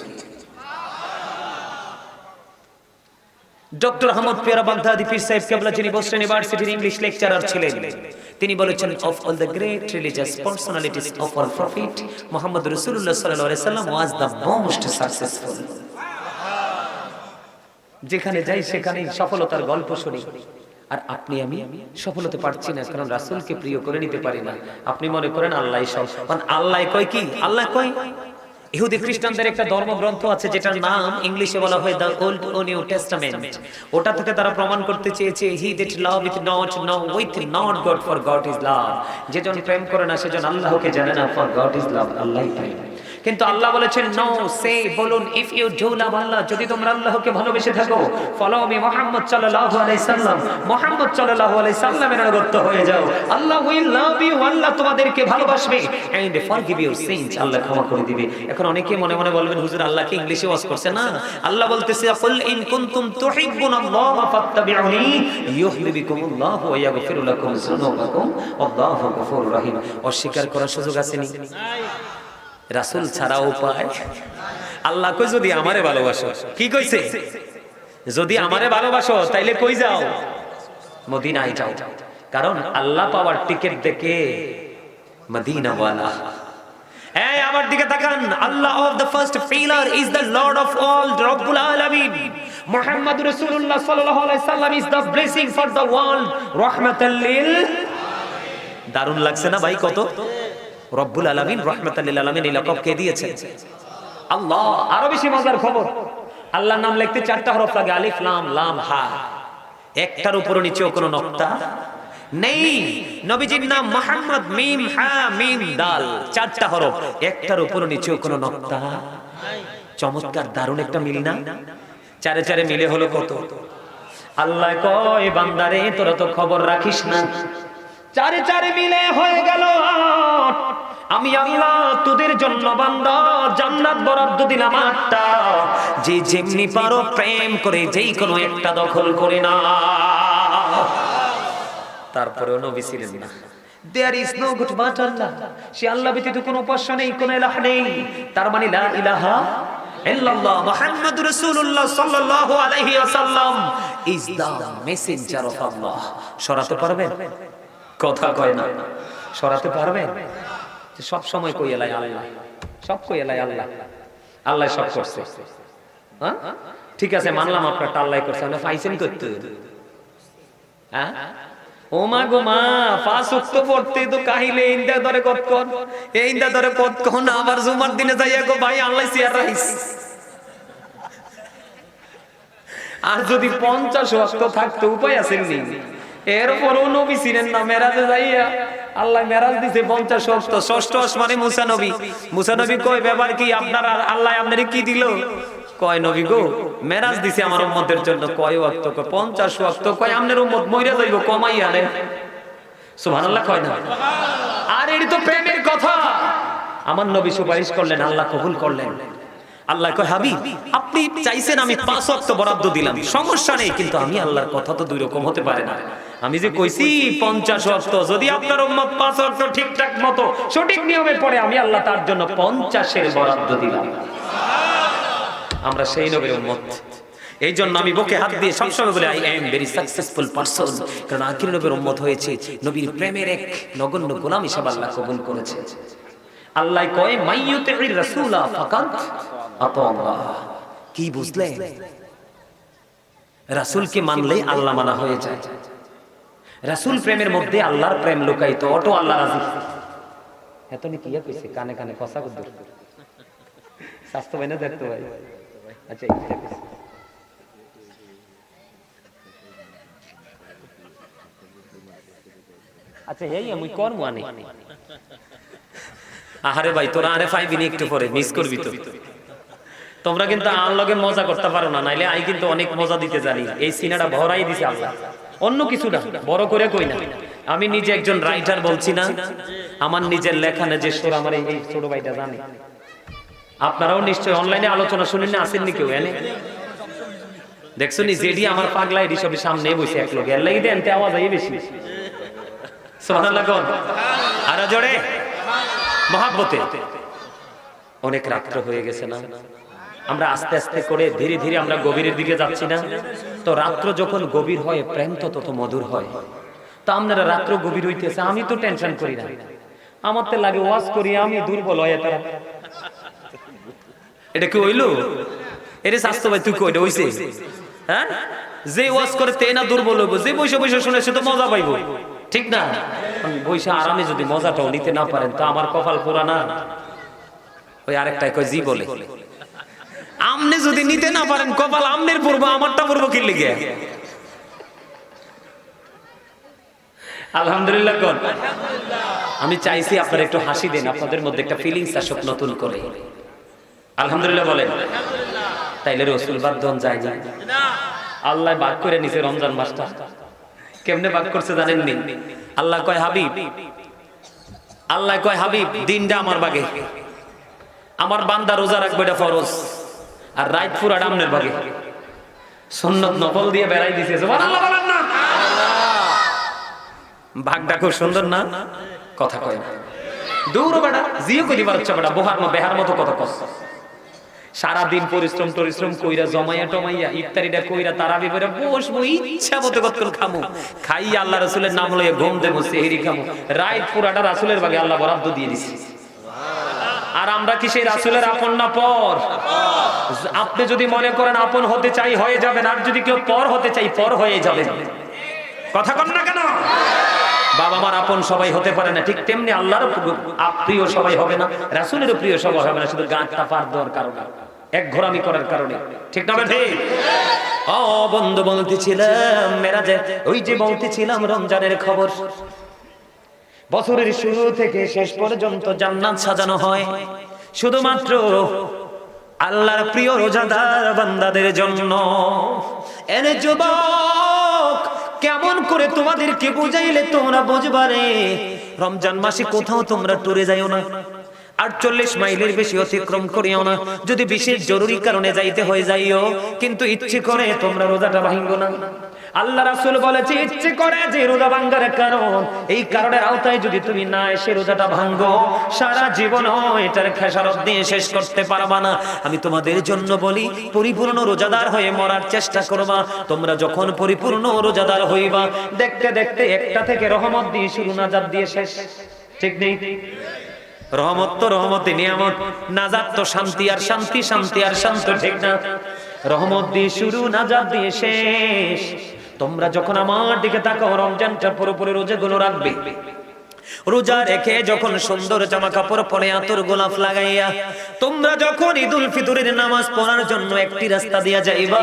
ডক্টর আহমদ পিয়ারা বাগদাদি পীর সাহেব কেবলা, যিনি বোস্টন ইউনিভার্সিটির ইংলিশ লেকচারার ছিলেন, তিনি বলেছেন of all the great religious personalities of our prophet Muhammad রাসূলুল্লাহ সাল্লাল্লাহু আলাইহি সাল্লাম ওয়াজ দ্য মোস্ট সাকসেসফুল। যেখানে যাই সেখানেই সফলতার গল্প শুনি, আর আপনি আমি সফল হতে পারছি না, কারণ রাসূলকে প্রিয় করে নিতে পারি না। আপনি মনে করেন আল্লাহই সব, কারণ আল্লাহ কয় কি? আল্লাহ কয়, ইহুদি খ্রিস্টানদের একটা ধর্মগ্রন্থ আছে যেটার নাম ইংলিশে বলা হয় দ্য ওল্ড ও নিউ টেস্টামেন্ট। ওটা থেকে তারা প্রমাণ করতে চেয়েছে he that love with not no with not God for God is love. যেজন প্রেম করে না সেজন আল্লাহকে জানে না, ফর গড ইজ লাভ, আল্লাহই প্রেম। কিন্তু আল্লাহ বলেছেন নো সে, বলুন ইফ ইউ ডু লাভ আল্লাহ, যদি তোমরা আল্লাহকে ভালোবেসে থাকো, ফলো মি মুহাম্মদ সাল্লাল্লাহু আলাইহি সাল্লাম, মুহাম্মদ সাল্লাল্লাহু আলাইহি সাল্লামের অনুগত হয়ে যাও, আল্লাহ উইল লাভ ইউ, আল্লাহ তোমাদেরকে ভালোবাসবে, এন্ড ফরগিভ ইউর সিনস, আল্লাহ ক্ষমা করে দিবে। এখন অনেকে মনে মনে বলবেন হুজুর আল্লাহকে ইংলিশে ওয়াজ করছে না? আল্লাহ বলতেছে কুল ইন কুনতুম তুহিব্বুনাল্লাহ ফাত্তাবিউনি ইউহিব্বুকুমুল্লাহ ওয়া ইয়াগফিরু লাকুম যুনুবাকুম আল্লাহু গফুরুর রহিম। অস্বীকার করার সুযোগ আছে নি? রাসূল ছাড়া উপায়? আল্লাহ কই যদি আমারে ভালোবাসো, কি কইছে? যদি আমারে ভালোবাসো তাইলে কই যাও? মদিনায় যাও, কারণ আল্লাহ পাওয়ার টিকিট দেখে মদিনা ওয়ালা। এই আমার দিকে তাকান, Allah of the first pillar is the lord of all, রব্বুল আলামিন। মুহাম্মদ রাসূলুল্লাহ সাল্লাল্লাহু আলাইহি সাল্লাম is the blessing for the world, রাহমাতাল লিল। দারুণ লাগছে না ভাই? কত রব্বুল আলামিন, রাহমাতাল লিল আলামিন এই লকব কে দিয়েছেন? আল্লাহ। আরো বেশি মজার খবর, আল্লাহর নাম লিখতে 4টা হরফ লাগে, আলিফ লাম লাম হা। একটার উপর নিচেও কোনো নক্তা নেই। নবীজির নাম মুহাম্মদ, মিম হা মিম দাল, 4টা হরফ, একটার উপর নিচেও কোনো নক্তা নাই। চমৎকার, দারুণ একটা মিল না? চারে চারে মিলে হলো কত? আল্লাহ কয় বান্দারে তোরা তো খবর রাখিস না, চারে চারে মিলে হয়ে গেল 8। আমি আল্লাহ তোদের জন্য বান্দা জান্নাত বরাদ্দ দিলাম 8টা, যে যেমনি পারো প্রেম করে যেই কোনো একটা দখল করে না। তারপরেও নবী ছিলেন না। There is no good but Allah, সে আল্লাহ ব্যতীত কোনো উপাস্য নেই, কোনো ইলাহ নেই। তার মানে লা ইলাহা ইল্লাল্লাহ মুহাম্মাদুর রাসূলুল্লাহ সাল্লাল্লাহু আলাইহি ওয়াসাল্লাম ইজ দা মেসেঞ্জার অফ আল্লাহ। সরাতে পারবেন? কথা কয় না। সরাতে পারবেন? সব সময় কই এলাই আল্লাহ, সব কই এলাই আল্লাহ, আল্লাহ সব করছে। হ্যাঁ ঠিক আছে, মানলাম আপনারটা আল্লাহ করছে, আমরা পাইছেন করতে। হ্যাঁ ও মা গো মা, 5 ওয়াক্ত পড়তে তো কাহিলে ইন্দা ধরে কতক্ষণ, এই ইন্দা ধরে কতক্ষণ, আবার জুমার দিনে যাইয়া গো ভাই আল্লাহ সিয়ার রাইস। আর যদি 50 ওয়াক্ত থাকতো উপায় আছেন নি? এরপরও নবী ছিলেন না, মেরাজে যাইয়া আল্লাহ মেরাজ দিছে 50 ওয়াক্ত। 6ষ্ঠ আসমানে মুসা নবী, মুসা নবী কয় ব্যাপার কি আপনার, আল্লাহ আপনারে কি দিল? কয় নবী গো মেরাজ দিছে আমার উম্মতের জন্য। কয় ওয়াক্ত? কয় 50 ওয়াক্ত। কয় আপনার উম্মত মইরা যাইব, কমাই আনেন। সুবহানাল্লাহ কয় না? আর এটি তো প্রেমের কথা। আমার নবী সুপারিশ করলেন, আল্লাহ কবুল করলেন। আল্লাহ কয় হাবিব আপনি চাইছেন আমি 5 ওয়াক্ত বরাদ্দ দিলাম, সমস্যা নেই, কিন্তু আমি আল্লাহর কথা তো দুই রকম হতে পারে না। আমি যে কইছি 50 ওয়াক্ত, যদি আপনার উম্মত 5 ওয়াক্ত ঠিকঠাক মতো সঠিক নিয়মে পড়ে, আমি আল্লাহ তার জন্য 50-এর বরাদ্দ দিলাম। আমরা সেই নবীর উম্মত। এই জন্য আমি বুকে হাত দিয়ে সবসময় বলি I am very successful person, কারণ আখির নবীর উম্মত হয়েছে, নবীর প্রেমের এক নগণ্য গোলাম হিসেবে আল্লাহ কবুল করেছে। আল্লাহ কয় মাইয়ুতির রাসূলা ফাকাত আতাল্লাহ। কি বুঝলেন? রাসূলকে মানলে আল্লাহ মানা হয়ে যায়। রাসূল প্রেমের মধ্যে আল্লাহর প্রেম লুকায়িত, অটো আল্লাহ রাজি। এত নি কি কইছে কানে কানে কথা কইতে স্বাস্থ্য ভাই না দেখতে ভাই। আচ্ছা আচ্ছা এই আমি করব আনি। আহারে ভাই তোরা আরে পাইবি নি, একটু পরে মিস করবি তো। তোমরা কিন্তু আমার লগে মজা করতে পারো না, নাইলে আই কিন্তু অনেক মজা দিতে জানি। এই সিনাটা ভরাই দিছে আল্লাহ, অন্য কিছু না, বড় করে কই না। আমি নিজে একজন রাইটার, বলছি না আমার নিজের লেখা না যে সুর আমার এই ছোট ভাইটা জানে। আপনারাও নিশ্চয় অনলাইনে আলোচনা শুনেন না, আসেননি কেউ এনে? দেখছো নি যেডি আমার পাগলা এডি সব সামনে বসে এক লোক, এর লাগি দেন তে আওয়াজ আই বেশি। সুবহানাল্লাহ কোন আর জোরে মহব্বতে। অনেক রাত্র হয়ে গেছে না, আমরা আস্তে আস্তে করে ধীরে ধীরে আমরা গভীরের দিকে যাচ্ছি না? তো রাত্র যখন গভীর হয় প্রেম তো তত মধুর হয়। তা আপনারা রাত্র গভীর হইতেছে, আমি তো টেনশন করি না, আমার তো লাগে ওয়াজ করি আমি দুর্বল হয়ে তারা। এটা কি হইলো? এরে স্বাস্থ্য ভাই তুই কইটা হইছে? হ্যাঁ যে ওয়াজ করে তে না দুর্বল হইব, যে বৈশা বৈশা শুনে সে তো মজা পাইব, ঠিক না? বৈশা আরামে যদি মজাটাও নিতে না পারেন তো আমার কপাল পোড়া না। ওই আরেকটাই কয় জি বলে, আমনে যদি নিতে না পারেন কপাল আমনের পূর্ব, আমারটা পূর্ব কি লিগে? আলহামদুলিল্লাহ কোন। আমি চাইছি আপনারা একটু হাসি দেন, আপনাদের মধ্যে একটা ফিলিংস আসুক নতুন করে। আলহামদুলিল্লাহ বলেন। তাইলে রাসূল বাদ দন যায় না, আল্লাহ ভাগ করে নিছে রমজান মাসটা। কেমনে ভাগ করছে জানেন নি? আল্লাহ কয় হাবিব, আল্লাহ কয় হাবিব দিনটা আমার ভাগে, আমার বান্দা রোজা রাখবে এটা ফরজ, আর রাত পুরা ডামনের ভাগে। সুন্নাত নফল দিয়ে বেড়াই দিছে। সুবহানাল্লাহ বলেন না? ভাগটা খুব সুন্দর না? কথা কয় না দূর বেটা, জিও কই দিবার ইচ্ছা বেটা, বহার মতো বেহার মতো কথা কস। সারা দিন পরিশ্রম কইরা জমাইয়া টমাইয়া ইফতারিটা কইরা তারাবি করে বসবো, ইচ্ছা মতো কতক্ষণ খামু, খাই আল্লাহ রাসূলের নাম লইয়া ঘুম দেবো, সেহরি খামু, রাত পুরাটা রাসূলের ভাগে আল্লাহ বরাদ্দ দিয়ে দিছে। আর আমরা কি সেই রাসূলের আপন না পর? আপনি যদি মনে করেন আপন হতে চাই হয়ে যাবেন, আর যদি কেউ পর হতে চাই পর হয়ে যাবেন। কথা কন না কেন? বাবা মার আপন সবাই হতে পারে না, ঠিক তেমনি আল্লাহর প্রিয় সবাই হবে না, রাসূলেরও প্রিয় সবাই হবে না, শুধু গাঁটটা পার দেওয়ার কারণে। এক ঘোরামি করার কারণে, ঠিক না ঠিক? ও বন্ধু, বলতেছিলাম মেরাজে, ওই যে বলতেছিলাম রমজানের খবর, বছরের শুরু থেকে শেষ পর্যন্ত জান্নাত সাজানো হয় শুধুমাত্র আল্লাহর প্রিয় রোজাদার বান্দাদের জন্য। এনে যুবক, কেমন করে তোমাদেরকে বুঝাইলে তোমরা বুঝবারে? রমজান মাসে কোথাও তোমরা টুরে যাইও না, 48 মাইলের বেশি অতিক্রম করিও না। যদি বিশেষ জরুরি কারণে যাইতে হয় যাইও, কিন্তু ইচ্ছে করে তোমরা রোজাটা ভাঙবো না। আল্লাহ রাসূল বলেছে ইচ্ছে করে যে রোজা ভাঙার কারণ, এই কারণের আওতায় যদি তুমি না এসে রোজাটা ভাঙো, সারা জীবন এটার খেসারত দিয়ে শেষ করতে পারবা না। আমি তোমাদের জন্য বলি, পরিপূর্ণ রোজাদার হয়ে মরার চেষ্টা করবা। তোমরা যখন পরিপূর্ণ রোজাদার হইবা, দেখতে দেখতে একটা থেকে রহমত দিয়ে শুরু, নাজাত দিয়ে শেষ, ঠিক নেই? রহমত তো রহমতে নিয়ামত, নাজাত তো শান্তি আর শান্তি, শান্তি আর শান্ত, ঠিক না? রহমত দিয়ে শুরু, নাজাত দিয়ে শেষ। তোমরা যখন আমার দিকে তাকাও, রমজানটা পুরোপুরি রোজাগুলো রাখবে। রোজা রেখে যখন সুন্দর জামা কাপড় পরে, আতর গোলাপ লাগাইয়া তোমরা যখন ঈদুল ফিতরের নামাজ পড়ার জন্য একটি রাস্তা দিয়া যাইবা,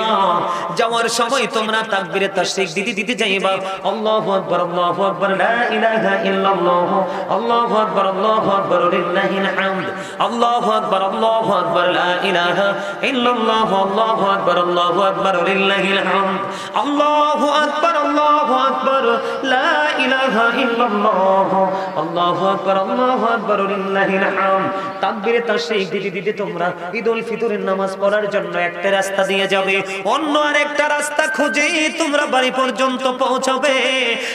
যাওয়ার সময় তোমরা তাকবীরে তাশরিক দিতে দিতে যাইবা, আল্লাহু আকবার, আল্লাহু আকবার, লা ইলাহা ইল্লাল্লাহ, আল্লাহু আকবার, আল্লাহু আকবার, লিল্লাহিল হামদ, আল্লাহু আকবার, আল্লাহু আকবার, লা ইলাহা ইল্লাল্লাহ, আল্লাহু আকবার, আল্লাহু আকবার, লিল্লাহিল হামদ, আল্লাহু আকবার, আল্লাহু আকবার, লা ইলাহা ইল্লাল্লাহ, আল্লাহু আকবার, আল্লাহু আকবার, লিল্লাহিল হামদ। তাকবীরে তাশরিক দিতে দিতে তোমরা ঈদুল ফিতরের নামাজ পড়ার জন্য একটা রাস্তা দিয়ে যাবে, অন্য আরেকটা রাস্তা খুঁজে তোমরা বাড়ি পর্যন্ত পৌঁছাবে।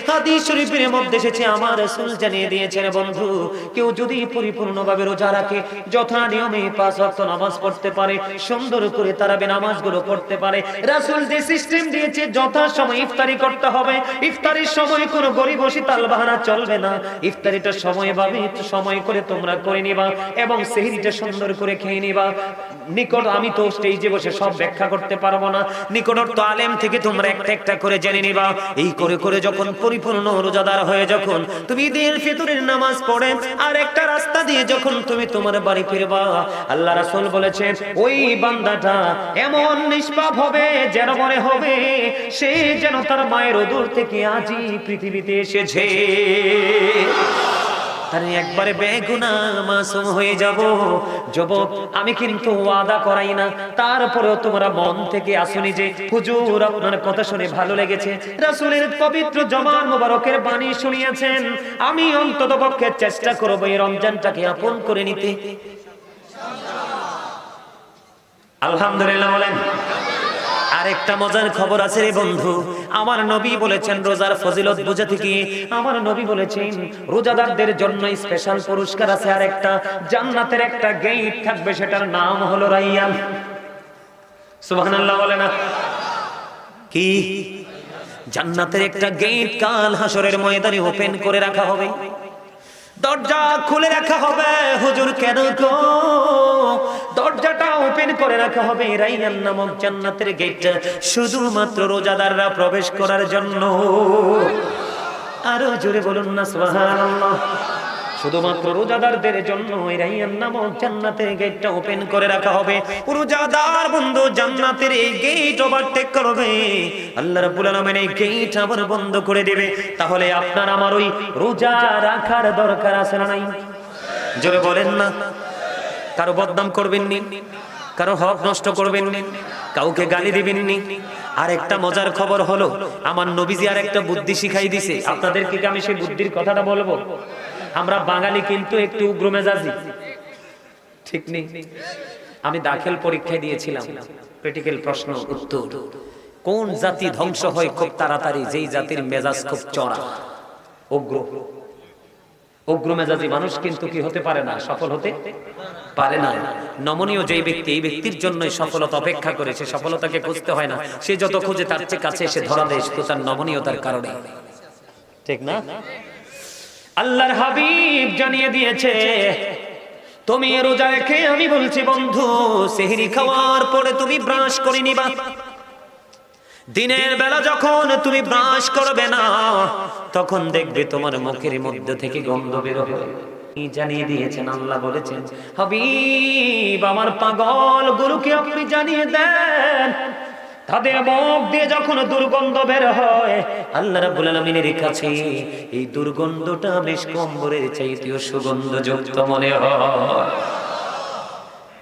হাদিস শরীফের মধ্যে এসেছে, আমার রাসূল জানিয়ে দিয়েছেন, বন্ধু, কেউ যদি পরিপূর্ণভাবে রোজা রাখে, যথা নিয়মে 5 ওয়াক্ত নামাজ পড়তে পারে, সুন্দর করে তারাবি নামাজগুলো পড়তে পারে, রাসূল যে সিস্টেম দিয়েছে যথা সময় ইফতারি করতে হবে, ইফতারির সময় কোনো গরিবসি তালবাহানা চলবে না। ইফতারিটা সময় ভাবে সময় করে তোমরা করে নিবা এবং সেহরিটা সুন্দর করে খেয়ে নিবা। নিকট আমি তো স্টেজে বসে সব ব্যাখ্যা করতে পারবো না, নিকটস্থ আলেম থেকে তোমরা একটা একটা করে জেনে নিবা। এই করে করে যখন পরিপূর্ণ রোজাদার হয়ে যখন তুমি ঈদুল ফিতরের নামাজ পড়ে আর একটা রাস্তা দিয়ে যখন তুমি তোমার বাড়ি ফিরবা, আল্লাহ রাসূল বলেছেন ওই বান্দাটা এমন নিষ্পাপ হবে যেন মনে হবে সে যেন তার মায়ের উদর থেকে আজই পৃথিবীতে এসেছে। তার একবারে বেগুনাহ মাসুম হয়ে যাব। যুবক, আমি কিন্তু ওয়াদা করাই না, তারপরেও তোমরা মন থেকে আসুনি যে হুজুর আপনার কথা শুনে ভালো লেগেছে, রাসূলের পবিত্র জবান মোবারকের বাণী শুনিয়েছেন, আমি অন্ততপক্ষে চেষ্টা করব এই রমজানটাকে আপন করে নিতে। আলহামদুলিল্লাহ বলেন। আরেকটা মজার খবর আছে রে বন্ধু, আমার নবী বলেছেন রোজার ফজিলত বুঝাতে গিয়ে আমার নবী বলেছেন রোজাদারদের জন্য স্পেশাল পুরস্কার আছে, আরেকটা জান্নাতের একটা গেট থাকবে, সেটার নাম হলো রাইয়ান। সুবহানাল্লাহ বলে না? কি জান্নাতের একটা গেট কাল হাসরের ময়দানে ওপেন করে রাখা হবে, দরজা খুলে রাখা হবে। হুজুর কেন গো? দরজাটা ওপেন করে রাখা হবে, রাইয়ান নামক জান্নাতের গেটটা শুধুমাত্র রোজাদাররা প্রবেশ করার জন্য। আরো জোরে বলুন না সুবহানাল্লাহ। শুধুমাত্র রোজাদারদের জন্য এই রাইয়ান নামক জান্নাতের গেটটা ওপেন করে রাখা হবে। রোজাদার বন্ধু জান্নাতের এই গেট ওভারটেক করবে, আল্লাহ রাব্বুল আলামিন এই গেট আবার বন্ধ করে দিবে। তাহলে আপনার আমার ওই রোজা রাখার দরকার আছে না নাই? জোরে বলেন না। কারো বদনাম করবেন নি, কারো হক নষ্ট করবেন নি, কাউকে গালি দিবেন নি। আর একটা মজার খবর হলো, আমার নবীজি আর একটা বুদ্ধি শিখাই দিছে, আপনাদেরকে আমি সেই বুদ্ধির কথাটা বলবো। আমরা বাঙালি কিন্তু একটু উগ্র মেজাজি, ঠিক নেই? আমি দাখিল পরীক্ষায় দিয়েছিলাম, প্র্যাকটিক্যাল প্রশ্ন উত্তর, কোন জাতি ধ্বংস হয় খুব তাড়াতাড়ি? যেই জাতির মেজাজ খুব চড়া, উগ্র। উগ্র মেজাজি মানুষ কিন্তু কি হতে পারে না, সফল হতে পারে না। নমনীয় যেই ব্যক্তি, এই ব্যক্তির জন্যই সফলতা অপেক্ষা করে, সে সফলতাকে খুঁজতে হয় না, সে যত খুঁজে তার চেয়ে কাছে এসে ধরা দেয় তো তার নমনীয়তার কারণে, ঠিক না? আল্লাহর হাবিব জানিয়ে দিয়েছে, তুমি রোজা রেখে, আমি বলছি বন্ধু, সেহরি খাওয়ার পরে তুমি ব্রাশ করে নিবা। দিনের বেলা যখন তুমি ব্রাশ করবে না, তখন দেখবে তোমার মুখের মধ্যে থেকে গন্ধ বের হবে। জানিয়ে দিয়েছেন। আল্লাহ বলেছেন, হাবিব আমার পাগল গুরুকে আপনি জানিয়ে দেন, তাদের মুখ দিয়ে যখন দুর্গন্ধ বের হয়, আল্লাহ রাব্বুল আলামিনের কাছে এই দুর্গন্ধটা মিশক অম্বরের চাইতেও সুগন্ধযুক্ত মনে হয়।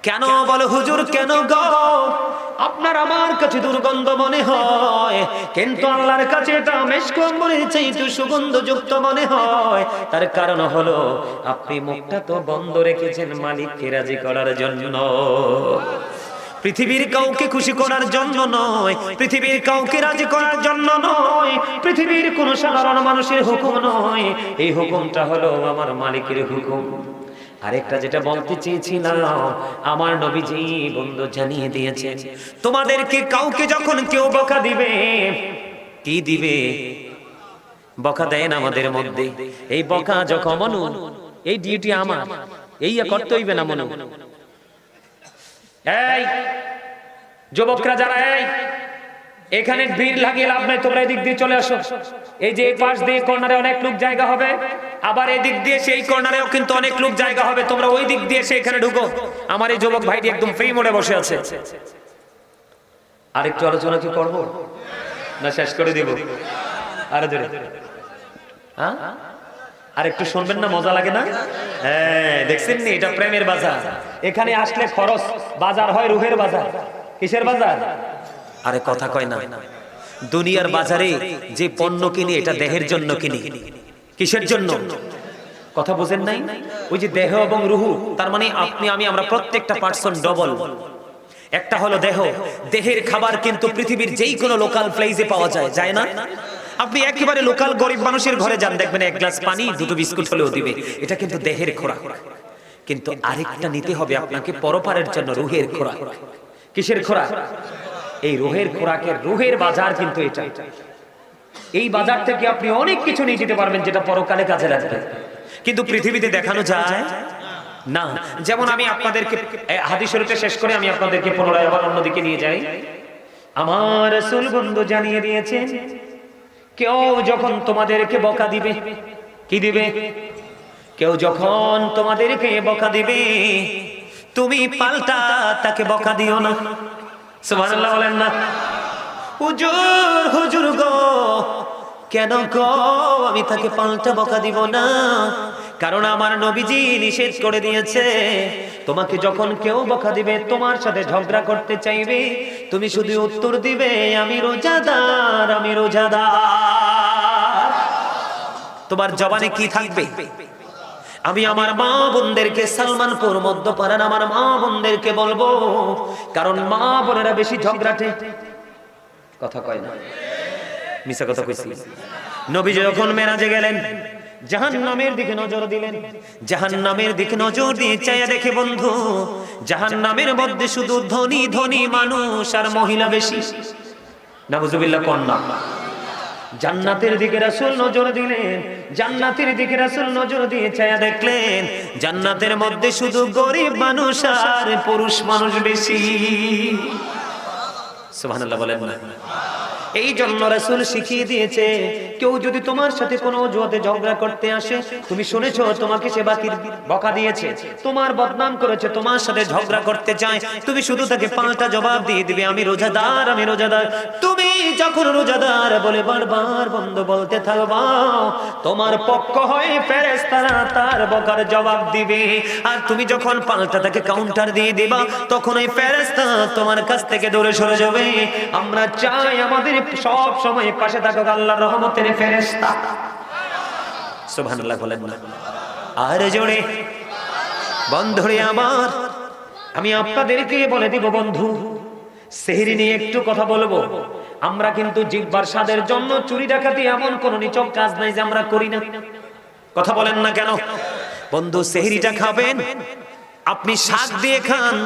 কেন বলো হুজুর, কেন গো? আপনার আমার কাছে দুর্গন্ধ মনে হয়, কিন্তু আল্লাহর কাছে এটা মিশক অম্বরের চাইতেও সুগন্ধযুক্ত মনে হয়। তার কারণ হলো আপনি মুখটা তো বন্ধ রেখেছেন মালিককে রাজি করার জন্য, পৃথিবীর কাউকে খুশি করার জন্য নয়, পৃথিবীর কাউকে রাজি করার জন্য নয়, পৃথিবীর কোন সাধারণ মানুষের হুকুম নয়। এই হুকুমটা হলো আমার মালিকের হুকুম। আরেকটা যেটা বলতে চেয়েছিলাম, আমার নবীজি বন্ধু জানিয়ে দিয়েছে, তোমাদেরকে কাউকে যখন কেউ বকা দিবে, কি দিবে? বকা দেন আমাদের মধ্যে। এই বকা যখন মনু, এই ডিউটি আমার, এই করতে হইবে না মনু। এই যুবকরা যারা এই এখানে ভিড় লাগিয়ে লাভ নাই, তোমরা এদিক দিয়ে চলে আসো। এই যে এই পাশ দিয়ে কর্নারে অনেক লোক জায়গা হবে, আবার এই দিক দিয়ে সেই কর্নারেও কিন্তু অনেক লোক জায়গা হবে, তোমরা ওই দিক দিয়ে এখানে ঢুকো। আমার এই যুবক ভাইটি একদম ফ্রি মোডে বসে আছে। আরেকটু আলোচনা কি করবো না শেষ করে দিব? আরে জোরে, হ্যাঁ আর একটু শুনবেন না? মজা লাগে না? হ্যাঁ, দেখছেন নি, এটা প্রেমের বাজার। এখানে আসলে খরচ, বাজার হয় রুহের বাজার। কিসের বাজার? আরে কথা কয় না। দুনিয়ার বাজারে যে পণ্য কিনি এটা দেহের জন্য কিনি। কিসের জন্য? কথা বুঝেন নাই? ওই যে দেহ এবং রুহু, তার মানে আপনি আমি আমরা প্রত্যেকটা পার্সন ডবল। একটা হলো দেহ, দেহের খাবার কিন্তু পৃথিবীর যেই কোনো লোকাল প্লেসে পাওয়া যায়, যায় না? আপনি একেবারে লোকাল গরিব মানুষের ঘরে যান, দেখবেন এক গ্লাস পানি দুটো বিস্কুট হলেও দিবে। এটা কিন্তু দেহের খোরাক। কিন্তু আরেকটা নিতে হবে আপনাকে পরপারের জন্য, রুহের খোরাক। কিসের খোরাক? এই রুহের খোরাকের, রুহের বাজার কিন্তু এটা। এই বাজার থেকে আপনি অনেক কিছু নিয়ে যেতে পারবেন যেটা পরকালে কাজে লাগবে, কিন্তু পৃথিবীতে দেখানো যায় না। যেমন আমি আপনাদেরকে হাদিস শরীফে শেষ করে আমি আপনাদেরকে পুনরায় আবার অন্যদিকে নিয়ে যাই। আমার রাসূল বন্ধু জানিয়ে দিয়েছেন, কেউ যখন তোমাদেরকে বকা দিবে, কি দিবে? কেউ যখন তোমাদেরকে বকা দিবে, তুমি পাল্টা তাকে বকা দিও না। সুবহানাল্লাহ বলেন না? হুজুর, হুজুর গো, কেন গো আমি তাকে পাল্টা বকা দিব না? কারণ আমার নবীজি নিষেধ করে দিয়েছে, তোমাকে যখন কেউ বকা দিবে, তোমার সাথে ঝগড়া করতে চাইবে, তুমি শুধু উত্তর দিবে, আমি রোজাদার, আমি রোজাদার। তোমার জবানে কি থাকবে? আমি আমার মা বোনদেরকে, সালমানপুর মধ্যপাড়ার আমার মা বোনদেরকে বলবো, কারণ মা বোনেরা বেশি ঝগড়াটে। কথা কয় না, মিছা কথা কইছি। নবীজি যখন মেরাজে গেলেন, জাহান্নামের দিকে নজর দিলেন, জাহান্নামের দিকে নজর দিয়ে চাইয়া দেখে বন্ধু, জাহান্নামের মধ্যে শুধু ধনী ধনী মানুষ আর মহিলা বেশি। নাউজুবিল্লাহ কন্যা। জান্নাতের দিকে রাসূল নজর দিলেন, জান্নাতের দিকে রাসূল নজর দিয়ে চাইয়া দেখলেন, জান্নাতের মধ্যে শুধু গরিব মানুষ আর পুরুষ মানুষ বেশি। সুবহানাল্লাহ বলেন না? এই জন্য রাসূল শিখিয়ে দিয়েছে, কেউ যদি তোমার সাথে কোনো অজুহাতে ঝগড়া করতে আসে, তুমি শুনেছো তোমাকে সে বকা দিয়েছে, তোমার বদনাম করেছে, তোমার সাথে ঝগড়া করতে চায়, তুমি শুধু তাকে পাল্টা জবাব দিয়ে দিবে, আমি রোজাদার, আমি রোজাদার। তুমি যখন রোজাদার বলে বারবার বন্ধ বলতে থাকবা, তোমার পক্ষ হয়ে ফেরেশতারা তার বকার জবাব দিবে। আর তুমি যখন পাল্টা তাকে কাউন্টার দিয়ে দিবা, তখন ওই ফেরেশতা তোমার কাছ থেকে দূরে সরে যাবে। আমরা চাই আমাদের সব সময় পাশে থাকুক আল্লাহর রহমতের ফেরেশতা। সুবহানাল্লাহ বলেন না? আর জোরে বন্ধুরে আমার, আমি আপনাদেরকে বলে দিব বন্ধু, সেহরি নিয়ে একটু কথা বলবো। আমরা কিন্তু জিহ্বার স্বাদের জন্য চুরি ডাকাতি এমন কোন নিচক কাজ নাই যে আমরা করি না। কথা বলেন না কেন? বন্ধু, সেহরিটা খাবেন, আপনি শাক দিয়ে খান,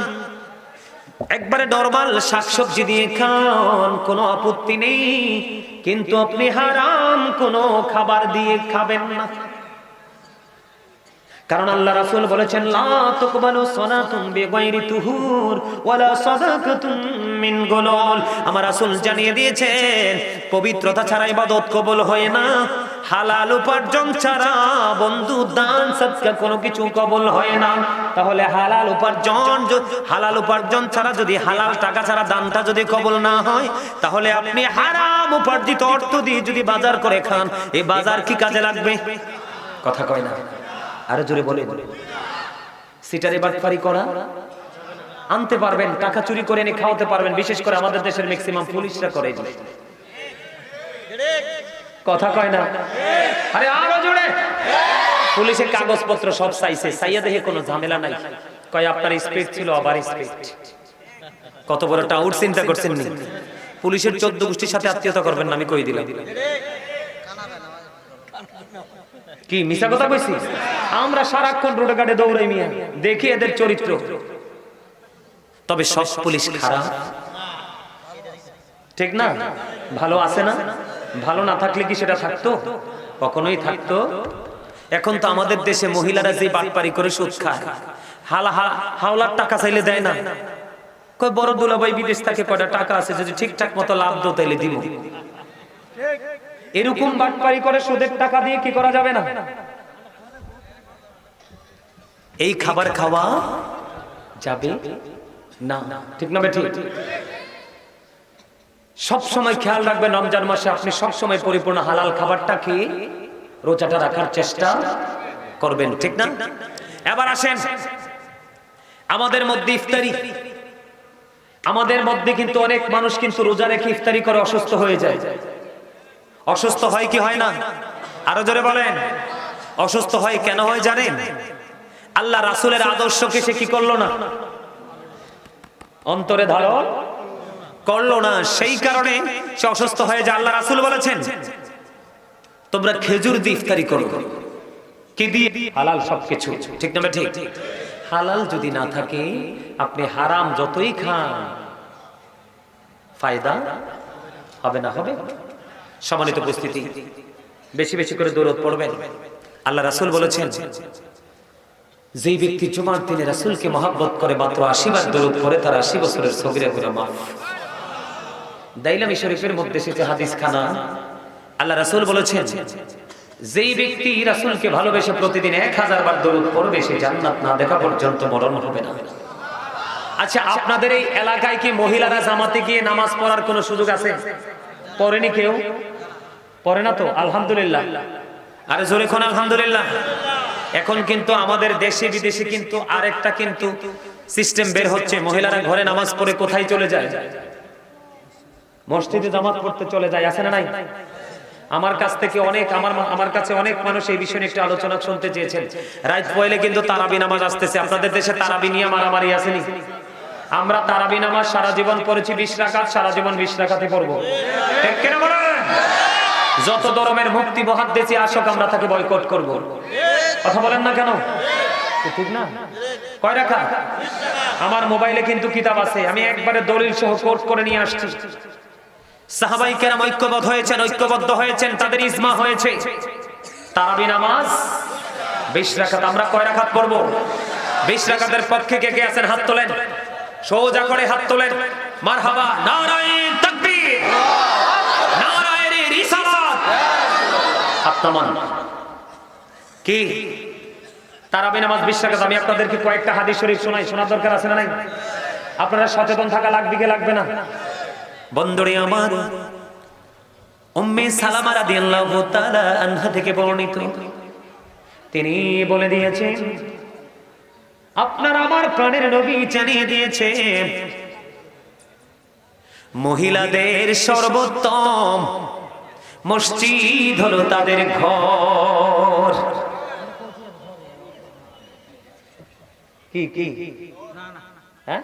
একবারে নরমাল শাকসবজি দিয়ে খান, কোনো আপত্তি নেই, কিন্তু আপনি হারাম কোনো খাবার দিয়ে খাবেন না। কারণ আল্লাহ রাসূল বলেছেন, লা তুকবালু সালাতুন বিগাইরি তুহুর ওয়ালা সাদাকাতুন মিন গুলুল। আমার রাসূল জানিয়ে দিয়েছেন, পবিত্রতা ছাড়া ইবাদত কবুল হয় না, হালাল উপার্জন ছাড়া বন্ধু দান সদকা কোনো কিছু কবুল হয় না। তাহলে হালাল উপার্জন ছাড়া যদি হালাল টাকা ছাড়া দানটা যদি কবুল না হয়, তাহলে আপনি হারাম উপার্জিত অর্থ দিয়ে যদি বাজার করে খান, এই বাজার কি কাজে লাগবে? কথা কয় না, আরো জোরে বলে। সিটারে বাটপারি করা আনতে পারবেন, টাকা চুরি করে এনে খাওয়াতে পারবেন, বিশেষ করে আমাদের দেশের ম্যাক্সিমাম পুলিশরা করে। কথা কয় না, আরে আরো জোরে। পুলিশের কাগজপত্র সব চাইছে, চাইয়া দেখে কোনো ঝামেলা নাই, কয় আপনার স্পিড ছিল আবার স্পিড। কত বড় টাউট চিন্তা করছেন নি? পুলিশের 14 গোষ্ঠীর সাথে আত্মীয়তা করবেন না, আমি কই দিলাম। কি মিছা কথা কইছি? আমরা সারাক্ষণ রোডে ঘাটে দৌড়াই মিয়া, দেখি এদের চরিত্র। তবে সব পুলিশ খারাপ ঠিক না? ভালো আছে না? ভালো না থাকলে কি সেটা থাকতো? কখনোই থাকতো। এখন তো আমাদের দেশে মহিলারা যে বাটপারি করে সুদ খায়, হাওলার টাকা চাইলে দেয় না, কয় বড় দুলাভাই বিদেশ থেকে কয়টা টাকা আছে, যদি ঠিকঠাক মতো লাভ দো তাইলে দিব। এরকম বাটপারি করে সুদের টাকা দিয়ে কি করা যাবে না? এই খাবার খাওয়া যাবে না, ঠিক না বেঠিক? সব সময় খেয়াল রাখবেন, রমজান মাসে আপনি সব সময় পরিপূর্ণ হালাল খাবারটা খেয়ে রোজাটা রাখার চেষ্টা করবেন, ঠিক না? এবার আসেন আমাদের মধ্যে ইফতারি। আমাদের মধ্যে কিন্তু অনেক মানুষ কিন্তু রোজা রেখে ইফতারি করে অসুস্থ হয়ে যায়। অসুস্থ হয় কি হয় না? আরো জোরে বলেন। অসুস্থ হয় কেন হয় জানেন? আল্লাহ রাসূলের আদর্শকে সে কি করলো না, অন্তরে ধারণ করলো না, সেই কারণে সে অসুস্থ হয়ে যায়। আল্লাহ রাসূল বলেছেন তোমরা খেজুর দিয়ে ইফতারি করো। কি দিয়ে? হালাল সবকিছু, ঠিক না ঠিক? হালাল যদি না থাকে আপনি হারাম যতই খান ফায়দা হবে না। হবে? সম্মানিত উপস্থিতি, বেশি বেশি করে দরুদ পড়বেন। আল্লাহ রাসূল বলেছেন যেই ব্যক্তি জুমার দিনে রাসূলকে মহব্বত করে মাত্র 80 বার দরুদ পড়ে, তার 80 বছরের সগীরা গুনাহ মাফ। দাইলামি শরীফের মধ্যে এসেছে হাদিস খানা। আল্লাহ রাসূল বলেছেন যেই ব্যক্তি রাসূলকে ভালোবেসে প্রতিদিন 1000 বার দরুদ পড়বে, সে জান্নাত না দেখা পর্যন্ত মরণ হবে না। আচ্ছা, আপনাদের এই এলাকায় কি মহিলারা জামাতে গিয়ে নামাজ পড়ার কোনো সুযোগ আছে? পড়েনি কেউ? পড়ে না তো? আলহামদুলিল্লাহ। আরে জোরে কোন আলহামদুলিল্লাহ। এখন কিন্তু আমাদের দেশে বিদেশে কিন্তু আরেকটা কিন্তু সিস্টেম বের হচ্ছে, মহিলারা ঘরে নামাজ পড়ে কোথায় চলে যায়? মসজিদে জামাত পড়তে চলে যায়, আছে না নাই? আমার কাছ থেকে অনেক আমার কাছে অনেক মানুষ এই বিষয়ে একটু আলোচনা শুনতে চেয়েছেন। রাত পয়লে কিন্তু তারাবি নামাজ আসতেছে। আপনাদের দেশে তারাবি নিয়ে মারামারি আসেনি? আমরা তারাবি নামাজ সারা জীবন পড়েছি 20 রাকাত, সারা জীবন 20 রাকাতই পড়বো, ঠিক কিনা বলেন? যত ধর্মের মুক্তি মহাদ্দেশে আসুক আমরা তাকে বয়কট করব। কথা বলেন না কেন? ঠিক না? কয় রাকাত? আমার মোবাইলে কিন্তু কিতাব আছে, আমি একবারে দলিল সহ কোট করে নিয়ে আসছি। সাহাবায়ে কেরাম ঐক্যবদ্ধ হয়েছেন, তাদের ইজমা হয়েছে তারাবি নামাজ 20 রাকাত। আমরা কয় রাকাত পড়ব? 20 রাকাতের পক্ষে কে কে আছেন হাত তোলেন, সোজা করে হাত তোলেন। মারহাবা, নারায়ে তাকবীর, নারায়ে রিসালাত। হাত নামান। কি তারাবি নামাজ 20 রাকাত? আমি আপনাদেরকে কয়েকটা হাদিস শরীফ শোনাই, শোনার দরকার আছে না নাই? আপনারা সচেতন থাকা লাগবে কি লাগবে না? বন্ধুরে আমার, উম্মে সালামা রাদিয়াল্লাহু তাআলা আনহা থেকে বর্ণিত, তিনি বলে দিয়েছেন আপনার আমার প্রাণের নবী জানিয়ে দিয়েছে মহিলাদের সর্বোত্তম মসজিদ হলো তাদের ঘর। কি কি? হ্যাঁ,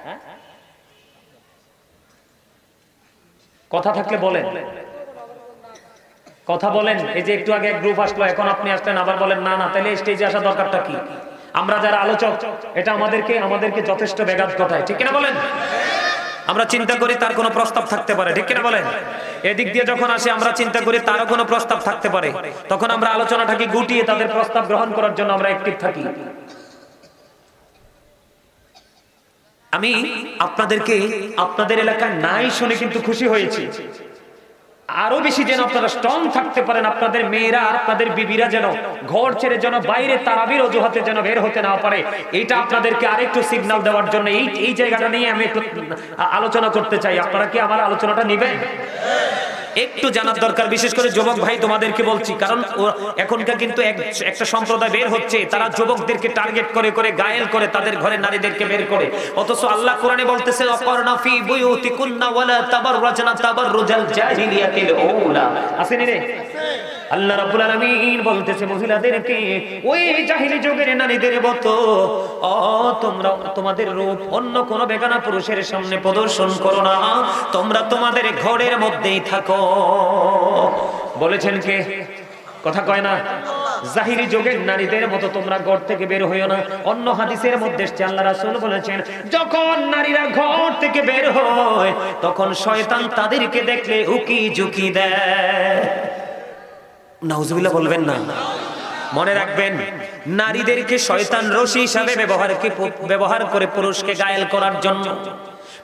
কথা থাকলে বলেন, কথা বলেন। এই যে একটু আগে এক গ্রুপ আসলো, এখন আপনি আসলেন আবার বলেন না না, তাহলে স্টেজে আসা দরকারটা কি? আমরা যারা আলোচক, এটা আমাদেরকে যথেষ্ট ব্যাঘাত ঘটায়, ঠিক কিনা বলেন? আমরা চিন্তা করি তার কোনো প্রস্তাব থাকতে পারে, ঠিক কিনা বলেন? এদিক দিয়ে যখন আসে আমরা চিন্তা করি তারও কোনো প্রস্তাব থাকতে পারে, তখন আমরা আলোচনাটাকে গুটিয়ে তাদের প্রস্তাব গ্রহণ করার জন্য আমরা অ্যাক্টিভ থাকি। আমি আপনাদের এলাকায় নাই শুনে কিন্তু খুশি হয়েছি। আরো বেশি যেন আপনারা স্ট্রং থাকতে পারেন, আপনাদের মেয়েরা আর আপনাদের বিবিরা যেন ঘর ছেড়ে যেন বাইরে তারাবির অজুহাতে যেন বের হতে না পারে, এটা আপনাদেরকে আরেকটু সিগন্যাল দেওয়ার জন্য এই জায়গাটা নিয়ে আমি একটু আলোচনা করতে চাই। আপনারা কি আমার আলোচনাটা নেবেন? একটু জানার দরকার, বিশেষ করে যুবক ভাই তোমাদেরকে বলছি, কারণ এখনকার কিন্তু একটা সম্প্রদায় বের হচ্ছে, তারা যুবকদেরকে টার্গেট করে করে গায়েল করে তাদের ঘরে নারীদেরকে বের করে, অথচ আল্লাহ কোরআনে বলতেছে অকরনা ফি বুয়ুতিকুন্না ওয়ালা তাবাররাজনা তাবাররুজাল জাহিলিয়াতিল উলা। আসেনি রে? আল্লাহ রাব্বুল আলামিন বলতেছে মহিলাদেরকে ওই জাহিলি যুগের নারীদের মতো তোমরা তোমাদের রূপ অন্য কোন বেগানা পুরুষের সামনে প্রদর্শন করো না, তোমরা তোমাদের ঘরের মধ্যেই থাকো। বলেছেন কে? কথা কয় না? জাহিলি যুগের নারীদের মতো তোমরা ঘর থেকে বের হইও না। অন্য হাদিসের মধ্যে আল্লাহ রাসূল বলেছেন যখন নারীরা ঘর থেকে বের হয় তখন শয়তান তাদেরকে দেখলে উকি ঝুঁকি দেয়। নাউজুবিল্লাহ বলবেন না? মনে রাখবেন, নারীদেরকে শয়তান রশি হিসাবে ব্যবহার করে পুরুষকে গায়েল করার জন্য।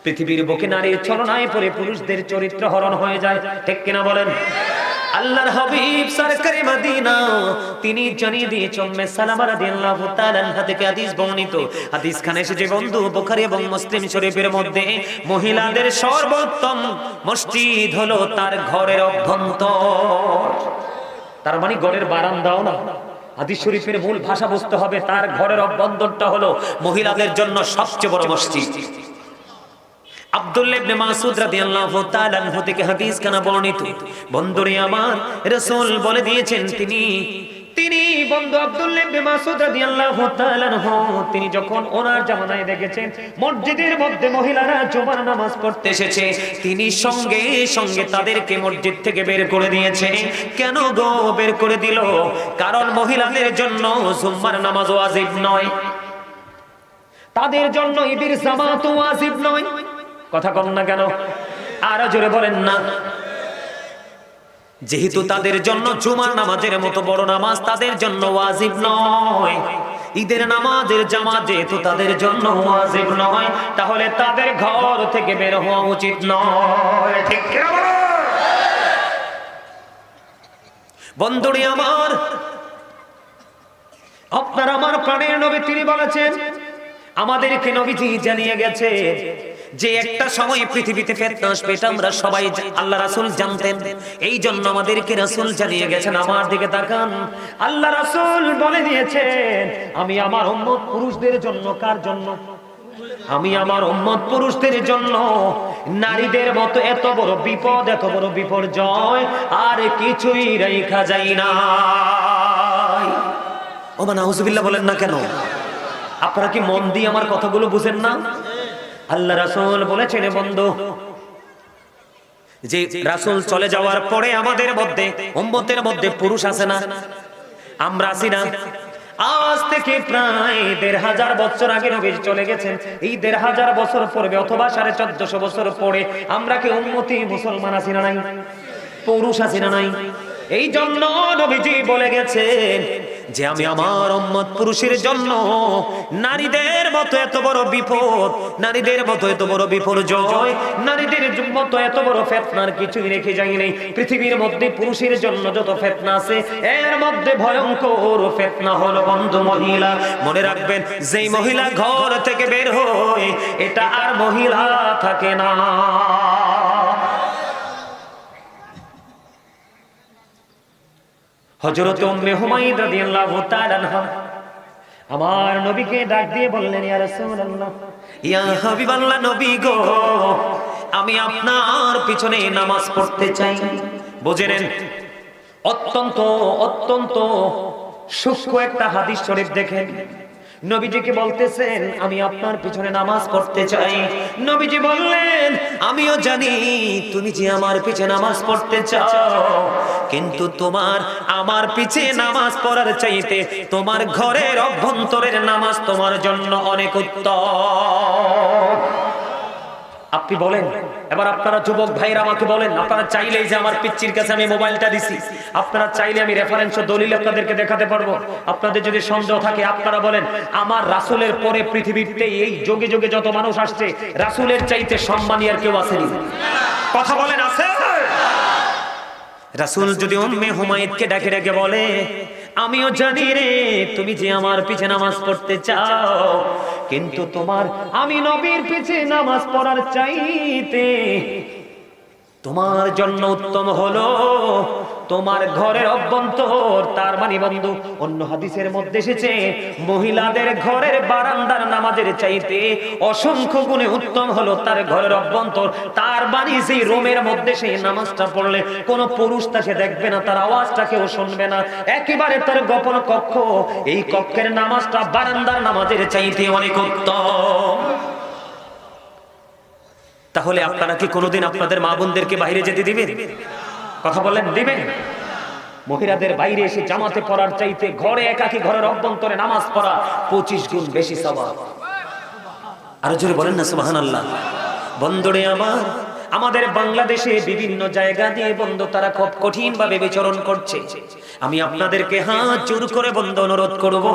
পৃথিবীর বুকে নারীর ছলনায় পড়ে পুরুষদের চরিত্র হরণ হয়ে যায়, ঠিক কিনা বলেন? আল্লাহর হাবিব সরকারে মদিনা তিনি জানিয়ে দিয়েছেন উম্মে সালামা রাদিয়াল্লাহু তাআলা আনহা থেকে হাদিস বর্ণিত। হাদিস খানে এসেছে বন্ধু বুখারী এবং মুসলিম শরীফের মধ্যে, মহিলাদের সর্বোত্তম মসজিদ হলো তার ঘরের অভ্যন্তর। তার মানে ঘরের বারান্দাও না, হাদিস শরীফের মূল ভাষা বুঝতে হবে, তার ঘরের অভ্যন্তরটা হলো মহিলাদের জন্য সবচেয়ে বড় মসজিদ। আব্দুল্লাহ ইবনে মাসউদ রাদিয়াল্লাহু তাআলা আনহু থেকে হাদিস কানা বর্ণিত। বন্ধুরে আমার, রাসূল বলে দিয়েছেন তিনি বন্ধু আব্দুল্লাহ ইবনে মাসউদ রাদিয়াল্লাহু তাআলা আনহু তিনি যখন ওনার জামানায় দেখেছেন মসজিদের মধ্যে মহিলারা জুমার নামাজ পড়তে এসেছে, তিনি সঙ্গে সঙ্গে তাদেরকে মসজিদ থেকে বের করে দিয়েছে। কেন গো বের করে দিল? কারণ মহিলাদের জন্য জুমার নামাজ ওয়াজিব নয়, তাদের জন্য ঈদের জামাত ওয়াজিব নয়। কথা কম না কেন? আরো জোরে বলেন না। যেহেতু তাদের জন্য জুমার নামাজের মতো বড় নামাজ তাদের জন্য ওয়াজিব নয়, ঈদের নামাজের জামাত যেহেতু তাদের জন্য ওয়াজিব নয়, তাহলে তাদের ঘর থেকে বের হওয়া উচিত নয়, ঠিক কি না? বন্ধুরে আমার, আপনার আমার প্রাণের নবী তিনি বলেছেন, আমাদেরকে নবীজি জানিয়ে গেছে যে একটা সময় পৃথিবীতে ফিতনা আসবে, এটা আমরা সবাই আল্লাহ রাসূল জানতেন। এই জন্য আমাদেরকে রাসূল জানিয়ে গেছেন। আমার দিকে তাকান, আল্লাহ রাসূল বলে দিয়েছেন আমি আমার উম্মত পুরুষদের জন্য, কার জন্য? আমি আমার উম্মত পুরুষদের জন্য নারীদের মতো এত বড় বিপদ, এত বড় বিপর্যয় আর কিছুই রাখা যায় না। ও মানে নাউজুবিল্লাহ বলেন না কেন? আপনারা কি মন দিয়ে আমার কথাগুলো বুঝেন না? আল্লাহ রাসূল বলেছেন বন্ধু, যে রাসূল চলে যাওয়ার পরে আমাদের মধ্যে উম্মতের মধ্যে পুরুষ আছে না? আমরা আছি না? আজ থেকে প্রায় ১৫০০ বছর আগে নবী চলে গেছেন। এই ১৫০০ বছর পরে অথবা ১৪৫০ বছর পরে আমরা কি উম্মতি মুসলমান আছি না নাই? পুরুষ আছি না নাই? এই জন্য নবীজি বলে গেছেন যে আমি আমার উম্মত পুরুষের জন্য নারীদের মতো এত বড় বিপদ, নারীদের মতো এত বড় বিপর্যয়, নারীদের মতো এত বড় ফিতনার কিছুই রেখে যাই নাই। পৃথিবীর মধ্যে পুরুষের জন্য যত ফিতনা আছে এর মধ্যে ভয়ঙ্কর ফিতনা হলো বন্ধু মহিলা। মনে রাখবেন, যেই মহিলা ঘর থেকে বের হয় এটা আর মহিলা থাকে না। হযরত উম্মে হুমায়রা রাদিয়াল্লাহু তাআলা আনহা আমার নবীকে ডাক দিয়ে বললেন, ইয়া রাসূলুল্লাহ, ইয়া হাবিবাল্লাহ, নবী গো, আমি আপনার পিছনে নামাজ পড়তে চাই। বুঝে নেন, অত্যন্ত অত্যন্ত সূক্ষ্ম একটা হাদিস শরীফ দেখেন। নবীজিকে বলতেছেন আমি আপনার পিছনে নামাজ পড়তে চাই। নবীজি বললেন আমিও জানি তুমি যে আমার পিছনে নামাজ পড়তে চাও, কিন্তু তোমার আমার পিছে নামাজ পড়ার চাইতে তোমার ঘরের অভ্যন্তরের নামাজ তোমার জন্য অনেক উত্তম। আপনি বলেন, এবার আপনারা যুবক ভাইরা আমাকে বলেন, আপনারা চাইলেই যে আমার পিচ্চির কাছে আমি মোবাইলটা দিছি, আপনারা চাইলে আমি রেফারেন্স ও দলিল আপনাদেরকে দেখাতে পারবো। আপনাদের যদি সন্দেহ থাকে আপনারা বলেন, আমার রাসূলের পরে পৃথিবীতে এই যুগে যুগে যত মানুষ আসছে রাসূলের চাইতে সম্মানী আর কেউ আসেনি? কথা বলেন, আছে? রাসূল যদি উম্মে হুমায়রাকে ডাকে ডাকে বলে, আমিও জানি রে তুমি যে আমার পিছে নামাজ পড়তে চাও, কিন্তু তোমার আমি নবীর পিছে নামাজ পড়ার চাইতে তোমার জন্য উত্তম হলো তোমার ঘরের অভ্যন্তর। তার মানে বন্ধু, অন্য হাদিসের মধ্যে এসেছে মহিলাদের ঘরের বারান্দার নামাজের চাইতে অসংখ্য গুণে উত্তম হলো তার ঘরের অভ্যন্তর। তার মানে সেই রুমের মধ্যে সেই নামাজটা পড়লে কোনো পুরুষ তাকে দেখবে না, তার আওয়াজটা কেউ শুনবে না, একেবারে তার গোপন কক্ষ, এই কক্ষের নামাজটা বারান্দার নামাজের চাইতে অনেক উত্তম। তাহলে আপনারা কি কোনোদিন আপনাদের মা বোনদেরকে বাইরে যেতে দিবেন? কথা বলেন, দিবেন? মহিলাদের বাইরে এসে জামাতে পড়ার চাইতে ঘরে একাকী ঘরের অভ্যন্তরে নামাজ পড়া 25 গুণ বেশি সওয়াব। আরো জোরে বলেন না সুবহানাল্লাহ। বন্ধুরে আমার, আমাদের বাংলাদেশে বিভিন্ন জায়গা দিয়ে বন্ধু তারা খুব কঠিন ভাবে বিচরণ করছে। আমি আপনাদেরকে হাত জোর করে বন্ধু অনুরোধ করব,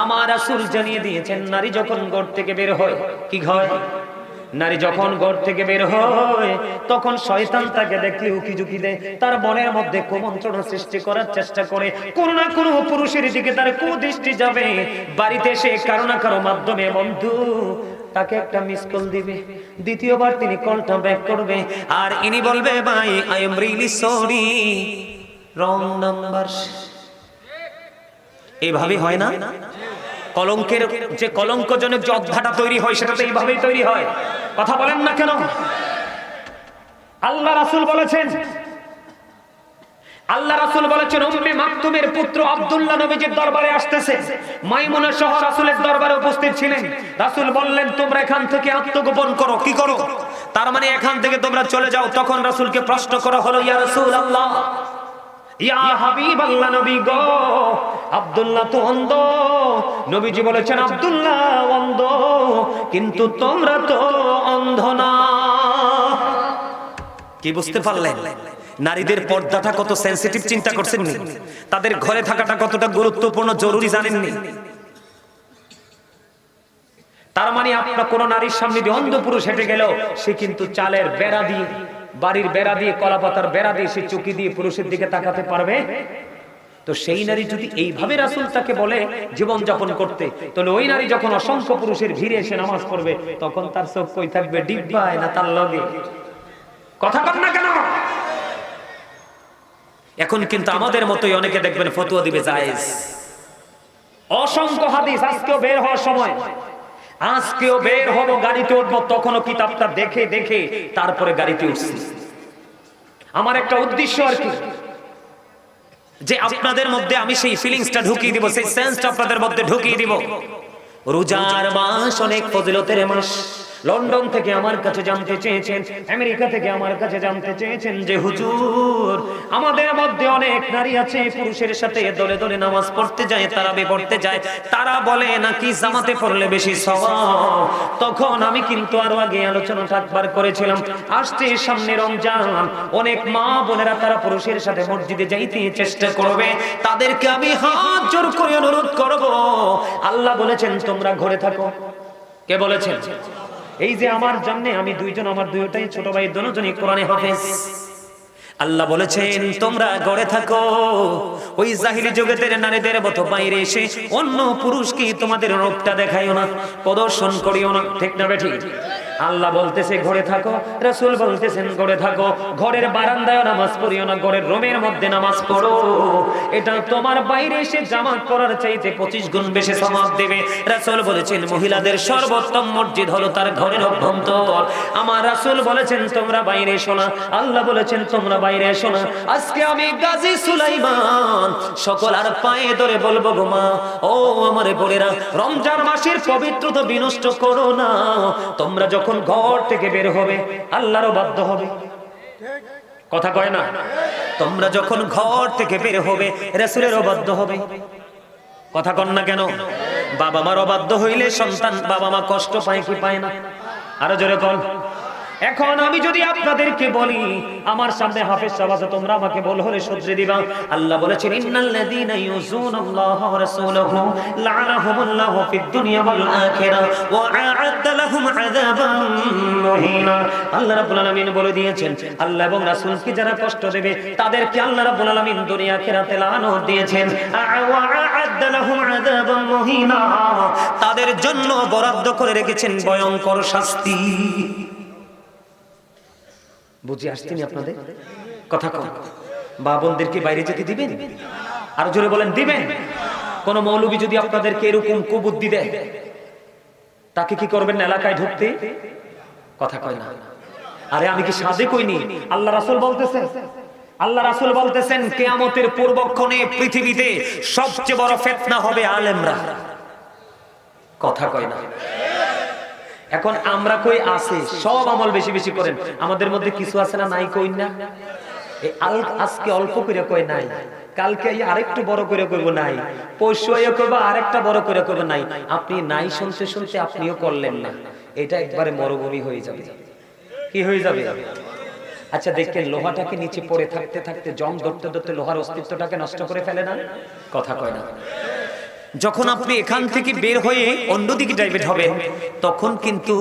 আমার রাসূল জানিয়ে দিয়েছেন নারী যখন ঘর থেকে বের হয়, কি হয়? নারী যখন ঘর থেকে বের হয় তখন শয়তান তাকে দেখলে উকিঝুঁকি দেয়, তার মনের মধ্যে কুমন্ত্রণা সৃষ্টি করার চেষ্টা করে, কোনো না কোনো পুরুষের দিকে তার কুদৃষ্টি যাবে। বাড়িতে এসে কারো না কারো মাধ্যমে বন্ধু তাকে একটা মিস কল দিবে, দ্বিতীয়বার তিনি কলটা ব্যাক করবে, আর ইনি বলবে ভাই I am really sorry, wrong number. এইভাবে হয় না? কলঙ্কের যে কলঙ্কজনক যে অধ্যাটা তৈরি হয় সেটা তো এইভাবেই তৈরি হয়। কথা বলেন না কেন? আল্লাহ রাসূল বলেছেন, আল্লাহ রাসূল বলেছেন উম্মে মাকতুমের পুত্র আব্দুল্লাহ নবীজির দরবারে আসতেছে। মাইমুনা সহ রাসূলের দরবারে উপস্থিত ছিলেন। রাসূল বললেন তোমরা এখান থেকে আত্মগোপন করো। কি করো? তার মানে এখান থেকে তোমরা চলে যাও। তখন রাসূলকে প্রশ্ন করা হলো, ইয়া রাসূলুল্লাহ, ইয়া হাবিবাল্লাহ, নবী গো, আব্দুল্লাহ তো অন্ধ। নবীজি বলেছেন আব্দুল্লাহ অন্ধ, কিন্তু তোমরা তো অন্ধ না। কি বুঝতে পারলেন? নারীদের পর্দাটা কত সেনসিটিভ চিন্তা করছেন নি? তাদের ঘরে থাকাটা কতটা গুরুত্বপূর্ণ জরুরি জানেননি? তার মানে আপনার কোন নারীর সামনে দিয়ে অন্ধ পুরুষ হেঁটে গেল, সে কিন্তু চালের বেড়া দিয়ে, বাড়ির বেড়া দিয়ে, কলাপাতার বেড়া দিয়ে সে চুকি দিয়ে পুরুষের দিকে তাকাতে পারবে? তো সেই নারী যদি এইভাবে রাসূল তাকে বলে জীবন যাপন করতে, তাহলে ওই নারী যখন অসংখ্য পুরুষের ভিড়ে এসে নামাজ পড়বে তখন তার চোখ কই থাকবে? ডিব্বায় না তার লগে? কথা কন না কেন? এখন কিন্তু আমাদের মতোই অনেকে দেখবেন ফতোয়া দিবে জায়েজ। অসংখ্য হাদিস আজকেও বের হওয়ার সময়, আজকেও বের হব, গাড়িতে উঠবো, তখনও কিতাবটা দেখে দেখে তারপরে গাড়িতে উঠছি। আমার একটা উদ্দেশ্য আর কি, যে আপনাদের মধ্যে আমি সেই ফিলিংসটা ঢুকিয়ে দিব, সেই সেন্সটা আপনাদের মধ্যে ঢুকিয়ে দিব। রোজার মাস অনেক ফজিলতের মাস। লন্ডন থেকে আমার কাছে জানতে চেয়েছেন, আমেরিকা থেকে আমার কাছে জানতে চেয়েছেন যে হুজুর আমাদের মধ্যে অনেক নারী আছে পুরুষের সাথে দলে দলে নামাজ পড়তে যায়, তারাবি পড়তে যায়, তারা বলে নাকি জামাতে পড়লে বেশি সওয়াব। তখন আমি কিন্তু আরো আগে আলোচনাটা একবার করেছিলাম, আসছে সামনে রমজান, অনেক মা বোনেরা তারা পুরুষের সাথে মসজিদে যাইতে চেষ্টা করবে, তাদেরকে আমি হাত জোর করে অনুরোধ করব, আল্লাহ বলেছেন তোমরা ঘরে থাকো। কে বলেছেন? এই যে আমার জন্য আমি দুইজন, আমার দুইটাই ছোট ভাই, দুজনই কোরআনে হাফেজ। আল্লাহ বলেছেন তোমরা ঘরে থাকো, ওই জাহিলি জগতের নারীদের মতো বাইরে এসে অন্য পুরুষকে তোমাদের রূপটা দেখাইও না, প্রদর্শন করিও না। ঠিক না বেঠিক? আল্লাহ বলতেছে ঘরে থাকো, রাসূল বলতেছেন ঘরে থাকো, ঘরের বারান্দায় নামাজ পড়িও না, ঘরের রুমের মধ্যে নামাজ পড়ো। এটা তোমার বাইরে এসে জামাত পড়ার চাইতে 25 গুণ বেশি সওয়াব দেবে। রাসূল বলেছেন মহিলাদের সর্বোত্তম মসজিদ হলো তার ঘরের অভ্যন্তর। আমার রাসূল বলেছেন তোমরা বাইরে এসো না, আল্লাহ বলেছেন তোমরা বাইরে এসো না। আজকে আমি গাজী সুলাইমান সকল আর পায়ে ধরে বলবো গো মা, ও আমার বোনেরা, রমজান মাসের পবিত্রতা বিনষ্ট করো না। তোমরা যখন ঘর থেকে বের হবে আল্লাহরও বাধ্য হবে। কথা কয় না? তোমরা যখন ঘর থেকে বের হবে রাসূলেরও বাধ্য হবে। কথা কন না কেন? বাবা মার অবাধ্য হইলে সন্তান, বাবা মা কষ্ট পায় কি পায় না? আরো জোরে কন। এখন আমি যদি আপনাদেরকে বলি, আমার সামনে হাফেজ সাহেব আছে, তোমরা আমাকে বল হলে শুধরে দিবা। আল্লাহ বলেছেন ইন্নাল্লাযীনা ইউযুনাল্লাহা ওয়া রাসূলাহু লা'নাহুমুল্লাহু ফিদ দুনিয়া ওয়াল আখিরাহ ওয়া আ'আদ্দা লাহুম আযাবান মুহিনা। আল্লাহ রাব্বুল আলামিন বলে দিয়েছেন, আল্লাহ এবং রাসূলকে যারা কষ্ট দেবে তাদেরকে আল্লাহ রাব্বুল আলামিন দুনিয়া আখিরাতে লানত দিয়েছেন। ওয়া আ'আদ্দা লাহুম আযাবান মুহিনা, তাদের জন্য বরাদ্দ করে রেখেছেন ভয়ঙ্কর শাস্তি। বুঝে আসছেনি আপনাদের কথা? কম বা বোনদেরকে বাইরে যেতে দিবেন? আরো জোরে বলেন, দিবেন? কোন মৌলবী যদি আপনাদেরকে এরকম কুবুদ্ধি দেয়, তাকে কি করবেন না এলাকায় ঢুকতে? কথা কয় না। আরে আমি কি সাজে কইনি, আল্লাহ রাসূল বলতেছেন, আল্লাহ রাসূল বলতেছেন কিয়ামতের পূর্বক্ষণে পৃথিবীতে সবচেয়ে বড় ফিতনা হবে আলেমরা। কথা কয় না। এখন আমরা কই আছে সব আমল বেশি বেশি করেন, আমাদের মধ্যে কিছু আছে না নাই কই না? এই আজকে অল্প করে কই নাই, কালকে আরেকটু বড় করে কইব নাই, পরশু কইব আরেকটা বড় করে কইব নাই। আপনি নাই শুনতে শুনতে আপনিও করলেন না, এটা একবারে মরুভূমি হয়ে যাবে। কি হয়ে যাবে? আচ্ছা দেখেন, লোহাটাকে নিচে পড়ে থাকতে থাকতে জং ধরতে ধরতে লোহার অস্তিত্বটাকে নষ্ট করে ফেলে না? কথা কয় না। যখন আপনি এখান থেকে বের হয়ে অন্যদিকে ডাইভার্ট হবেন, তখন কিন্তু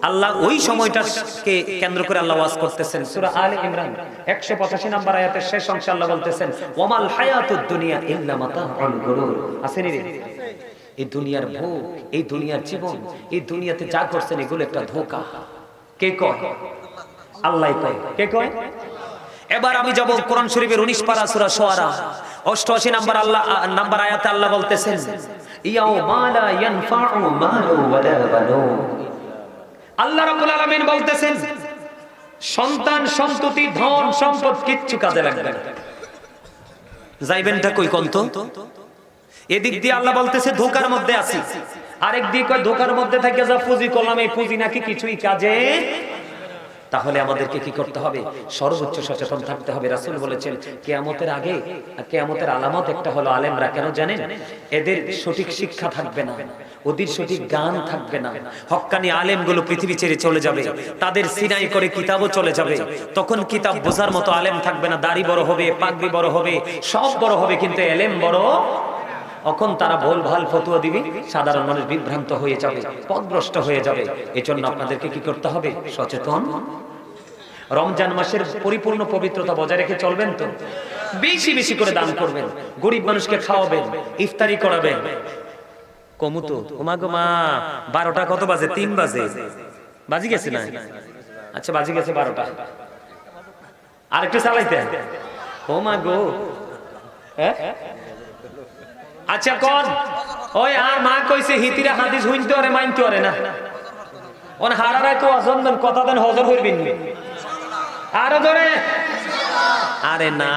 আল্লাহ ওই সময়টাকে কেন্দ্র করে আল্লাহ ওয়াজ করতেছেন। সূরা আলে ইমরান 185 নম্বর আয়াতের শেষ অংশে আল্লাহ বলতেছেন, ওয়ামাল হায়াতুদ দুনিয়া ইল্লা মাতাউল গুরুর। আসেনি রে, এই দুনিয়ার ভোগ, এই দুনিয়ার জীবন, এই দুনিয়াতে যা করছেন এগুলো একটা ধোঁকা। কে কয়? আল্লাহ কয়। কে কয়? এবার আমি যাব কোরআন শরীফের 19 পারা সূরা শুআরা 88 নাম্বার আয়াতে আল্লাহ বলতেছেন, ইয়াউমা লা ইয়ানফাউ মালু ওয়ালা বানুন। আল্লাহ রাব্বুল আলামিন বলতেছেন, সন্তান সন্ততি ধন সম্পদ কিচ্ছু কাজে লাগবে না। যাইবেনটা কই কোন তো? এদিক দিয়ে আল্লাহ বলতেছে ধোঁকার মধ্যে আছি, আরেক দিকে কয় ধোঁকার মধ্যে থেকে যা পুঁজি করলাম এই পুঁজি নাকি কিছুই কাজে। তাহলে আমাদেরকে কি করতে হবে? সর্বোচ্চ সচেতন থাকতে হবে। রাসূল বলেছেন কিয়ামতের আগে, কিয়ামতের আলামত একটা হলো আলেমরা কেন জানেন? এদের সঠিক শিক্ষা থাকবে না, ওদের সঠিক জ্ঞান থাকবে না। হক্কানি আলেমগুলো পৃথিবী ছেড়ে চলে যাবে, তাদের সিনাই করে কিতাবও চলে যাবে। তখন কিতাব বোঝার মতো আলেম থাকবে না। দাড়ি বড় হবে, পাগড়ি বড় হবে, সব বড় হবে, কিন্তু এলেম বড়। তখন তারা ভুল ভাল ফতোয়া দিবে, সাধারণ মানুষ বিভ্রান্ত হয়ে যাবে, পথভ্রষ্ট হয়ে যাবে। এজন্য আপনাদেরকে কি করতে হবে? সচেতন। রমজান মাসের পরিপূর্ণ পবিত্রতা বজায় রেখে চলবেন তো? বেশি বেশি করে দান করবেন, গরিব মানুষকে খাওয়াবেন, ইফতারি করাবেন। কমুতো ওমা গো মা, 12টা কত বাজে? 3 বাজে। বাজি গেছে না? আচ্ছা বাজি গেছে 12টা। আরেকটু চালাইতে। ওমা গো, আচ্ছা কোন ওই আর মা কইছে হিতিরা হাদিস হইতে আরে মানতে আরে না, ওন হারারাই তো অজন্দন কথা দেন হজর হইবেন। আরো ধরে, আরে না।